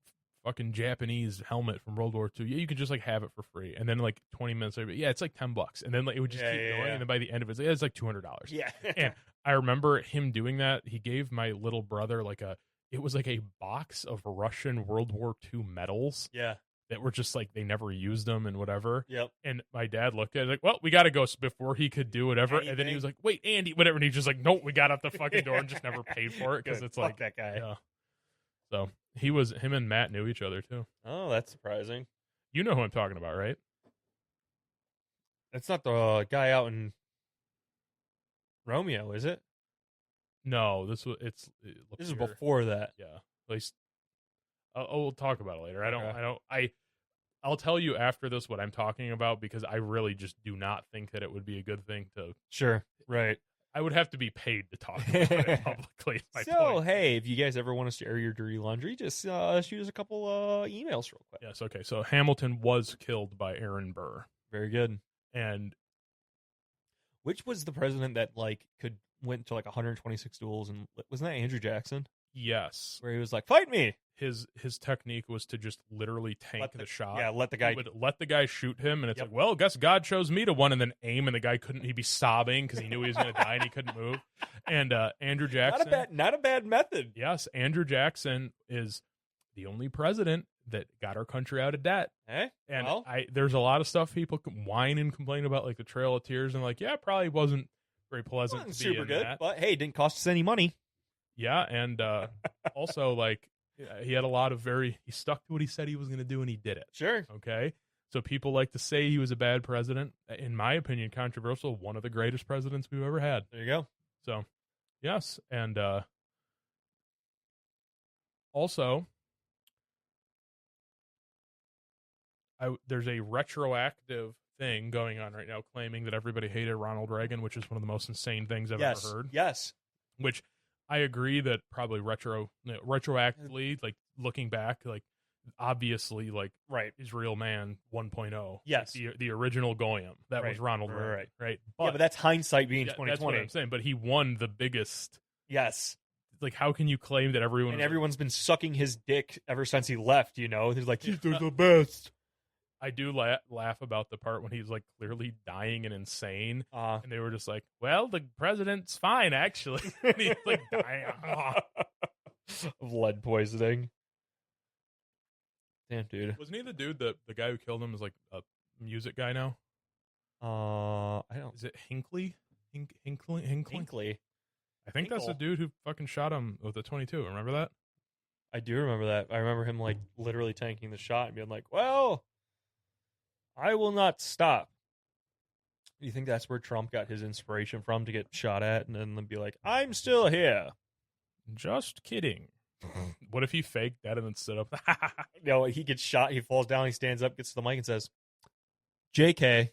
S6: fucking Japanese helmet from World War II. Yeah, you could just like have it for free." And then like 20 minutes later, yeah, it's like $10. And then like it would just keep going, and then by the end of it, it's like $200.
S7: Yeah.
S6: And I remember him doing that. He gave my little brother it was like a box of Russian World War II medals.
S7: Yeah.
S6: That were just like they never used them and whatever.
S7: Yep.
S6: And my dad looked at it like, well, we got to go before he could do whatever.
S7: Anything?
S6: And then he was like, wait, Andy, whatever. And he's just like, nope, we got out the fucking door and just never paid for it because it's
S7: Fuck
S6: like
S7: that guy.
S6: Yeah. So him and Matt knew each other too.
S7: Oh, that's surprising.
S6: You know who I'm talking about, right?
S7: That's not the guy out in Romeo, is it?
S6: No, this is
S7: before that.
S6: Yeah. At least we'll talk about it later. I'll tell you after this what I'm talking about, because I really just do not think that it would be a good thing to.
S7: Sure. Right.
S6: I would have to be paid to talk about it publicly.
S7: Hey, if you guys ever want us to air your dirty laundry, just shoot us a couple emails real quick.
S6: Yes. Okay. So Hamilton was killed by Aaron Burr.
S7: Very good.
S6: And
S7: which was the president that like went to like 126 duels, and wasn't that Andrew Jackson?
S6: Yes.
S7: where he was like, "Fight me."
S6: His technique was to just literally tank the shot.
S7: Yeah, let the guy
S6: He would let the guy shoot him, and it's
S7: Yep.
S6: like, well, guess God chose me to one, and then aim, and the guy couldn't. He'd be sobbing because he knew he was going to die and he couldn't move. And Andrew Jackson,
S7: not a bad method.
S6: yes, Andrew Jackson is the only president that got our country out of debt.
S7: Eh?
S6: And
S7: Well,
S6: there's a lot of stuff people whine and complain about, like the Trail of Tears, and like, yeah, it probably wasn't very pleasant to be
S7: super
S6: in
S7: good,
S6: that.
S7: but hey, it didn't cost us any money.
S6: Yeah, and also like he had a lot of he stuck to what he said he was going to do, and he did it.
S7: Sure.
S6: Okay, so people like to say he was a bad president. In my opinion, controversial. One of the greatest presidents we've ever had.
S7: There you go.
S6: So, yes, and also, there's a retroactive thing going on right now, claiming that everybody hated Ronald Reagan, which is one of the most insane things I've ever heard.
S7: Yes.
S6: Which I agree that probably retroactively, like looking back, like obviously, like
S7: Right.
S6: Israel Man 1.0.
S7: Yes.
S6: Like the original Goyim. That was
S7: Right.
S6: Ronald Reagan. Right.
S7: Yeah, but that's hindsight being
S6: yeah,
S7: 2020.
S6: that's what I'm saying. But he won the biggest.
S7: Yes.
S6: Like, how can you claim that everyone?
S7: And
S6: was
S7: everyone's been sucking his dick ever since he left, you know? He's like, he's
S6: Yeah.
S7: the best.
S6: I do laugh about the part when he's like clearly dying and insane,
S7: Uh,
S6: and they were just like, "Well, the president's fine, actually." And he's like dying.
S7: of lead poisoning. Damn, dude.
S6: Wasn't he the dude that the guy who killed him is like a music guy now?
S7: I don't.
S6: Is it Hinckley? Hinckley?
S7: Hinkley.
S6: I think that's the
S7: Hinkle.
S6: dude who fucking shot him with a 22. Remember that?
S7: I do remember that. I remember him like literally tanking the shot and being like, "Well, I will not stop." Do you think that's where Trump got his inspiration from to get shot at and then be like, "I'm still here"?
S6: Just kidding. What if he faked that and then stood up?
S7: No, he gets shot. He falls down. He stands up, gets to the mic, and says, "JK."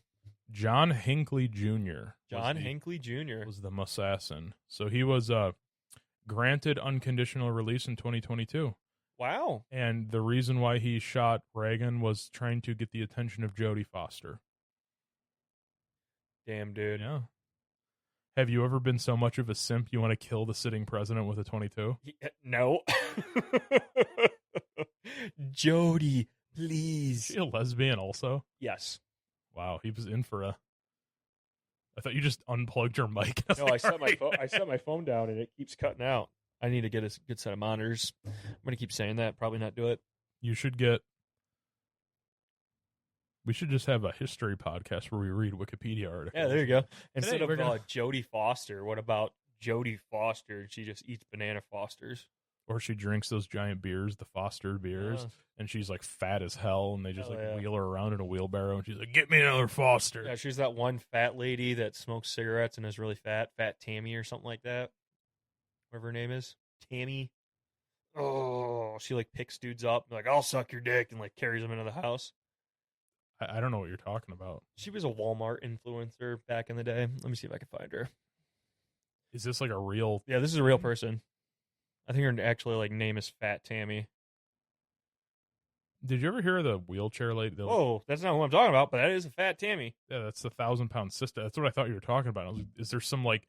S6: John Hinckley Jr.
S7: John Hinckley Jr.
S6: was the assassin. So he was granted unconditional release in 2022.
S7: Wow.
S6: And the reason why he shot Reagan was trying to get the attention of Jodie Foster.
S7: Damn, dude.
S6: Yeah. Have you ever been so much of a simp you want to kill the sitting president with a 22?
S7: No. Jody, please.
S6: Is she a lesbian also?
S7: Yes.
S6: Wow, he was in for a... I thought you just unplugged your mic.
S7: No, I set my phone down and it keeps cutting out. I need to get a good set of monitors. I'm gonna keep saying that. Probably not do it.
S6: You should get... We should just have a history podcast where we read Wikipedia articles.
S7: Yeah, there you go. Instead
S6: Today,
S7: of
S6: we're gonna-
S7: Jodie Foster, what about Jodie Foster? And she just eats banana Fosters.
S6: Or she drinks those giant beers, the Foster beers, and she's like fat as hell, and they just
S7: Hell
S6: like
S7: yeah.
S6: wheel her around in a wheelbarrow, and she's like, "Get me another Foster."
S7: Yeah, she's that one fat lady that smokes cigarettes and is really fat, Fat Tammy or something like that. Whatever her name is, Tammy. Oh, she like picks dudes up, like, "I'll suck your dick," and like carries them into the house.
S6: I don't know what you're talking about.
S7: She was a Walmart influencer back in the day. Let me see if I can find her.
S6: Is this like a real?
S7: Yeah, this is a real person. I think her actually like name is Fat Tammy.
S6: Did you ever hear of the wheelchair lady?
S7: Oh, that's not who I'm talking about, but that is a Fat Tammy.
S6: Yeah, that's the 1,000-pound sister. That's what I thought you were talking about. I was like, is there some like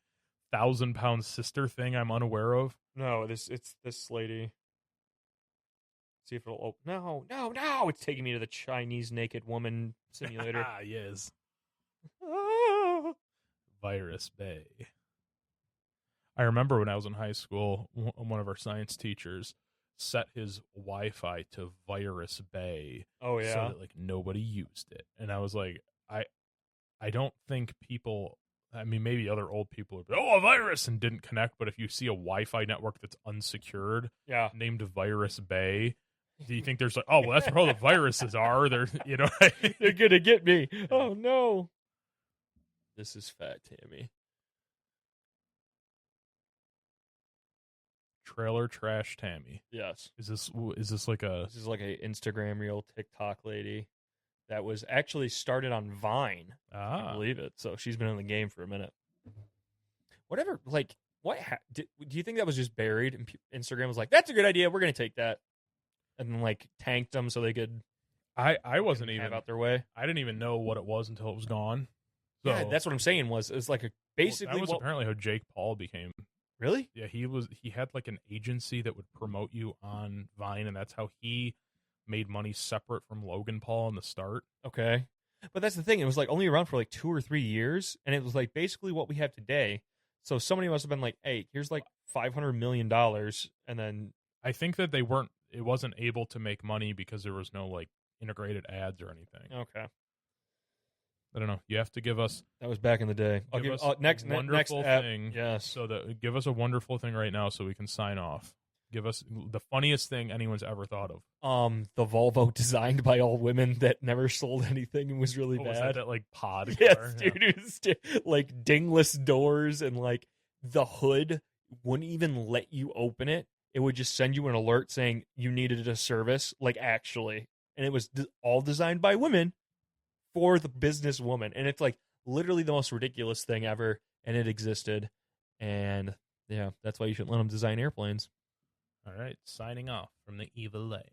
S6: 1,000-pound sister thing I'm unaware of?
S7: No, it's this lady. See if it'll open. No! It's taking me to the Chinese naked woman simulator.
S6: Ah, yes.
S7: Ah.
S6: Virus Bay. I remember when I was in high school, one of our science teachers set his Wi-Fi to Virus Bay.
S7: Oh yeah.
S6: So that like nobody used it. And I was like, I don't think people, I mean, maybe other old people would be, "Oh, a virus," and didn't connect. But if you see a Wi-Fi network that's unsecured,
S7: Yeah.
S6: named Virus Bay, do you think there's like, oh, well, that's where all the viruses are? They're, you know,
S7: They're gonna get me. Oh no. This is Fat Tammy.
S6: Trailer Trash Tammy.
S7: Yes.
S6: Is this like a?
S7: This is like a Instagram reel TikTok lady that was actually started on Vine. I believe it. So she's been in the game for a minute. Whatever. Like, do you think that was just buried? And Instagram was like, "That's a good idea. We're gonna take that," and then like tanked them so they could.
S6: I wasn't even
S7: have out their way.
S6: I didn't even know what it was until it was gone. So
S7: Yeah, that's what I'm saying. It's like a basically
S6: that was apparently how Jake Paul became
S7: Really?
S6: Yeah, he had like an agency that would promote you on Vine, and that's how he made money separate from Logan Paul in the start.
S7: Okay. But that's the thing. It was like only around for like 2 or 3 years, and it was like basically what we have today. So somebody must have been like, "Hey, here's like $500 million," and then
S6: I think that it wasn't able to make money because there was no like integrated ads or anything.
S7: okay,
S6: I don't know. You have to give us
S7: that was back in the day. I'll
S6: give
S7: give
S6: us
S7: next
S6: a
S7: next
S6: wonderful
S7: app.
S6: thing.
S7: Yes.
S6: So that give us a wonderful thing right now so we can sign off. Give us the funniest thing anyone's ever thought of.
S7: The Volvo designed by all women that never sold anything and was really
S6: What
S7: bad.
S6: was that like pod
S7: Yes,
S6: car?
S7: dude. It was like dingless doors, and like the hood wouldn't even let you open it. It would just send you an alert saying you needed a service, like actually. And it was all designed by women for the business woman. And it's like literally the most ridiculous thing ever. And it existed. And yeah, that's why you shouldn't let them design airplanes.
S6: All right, signing off from the evil land.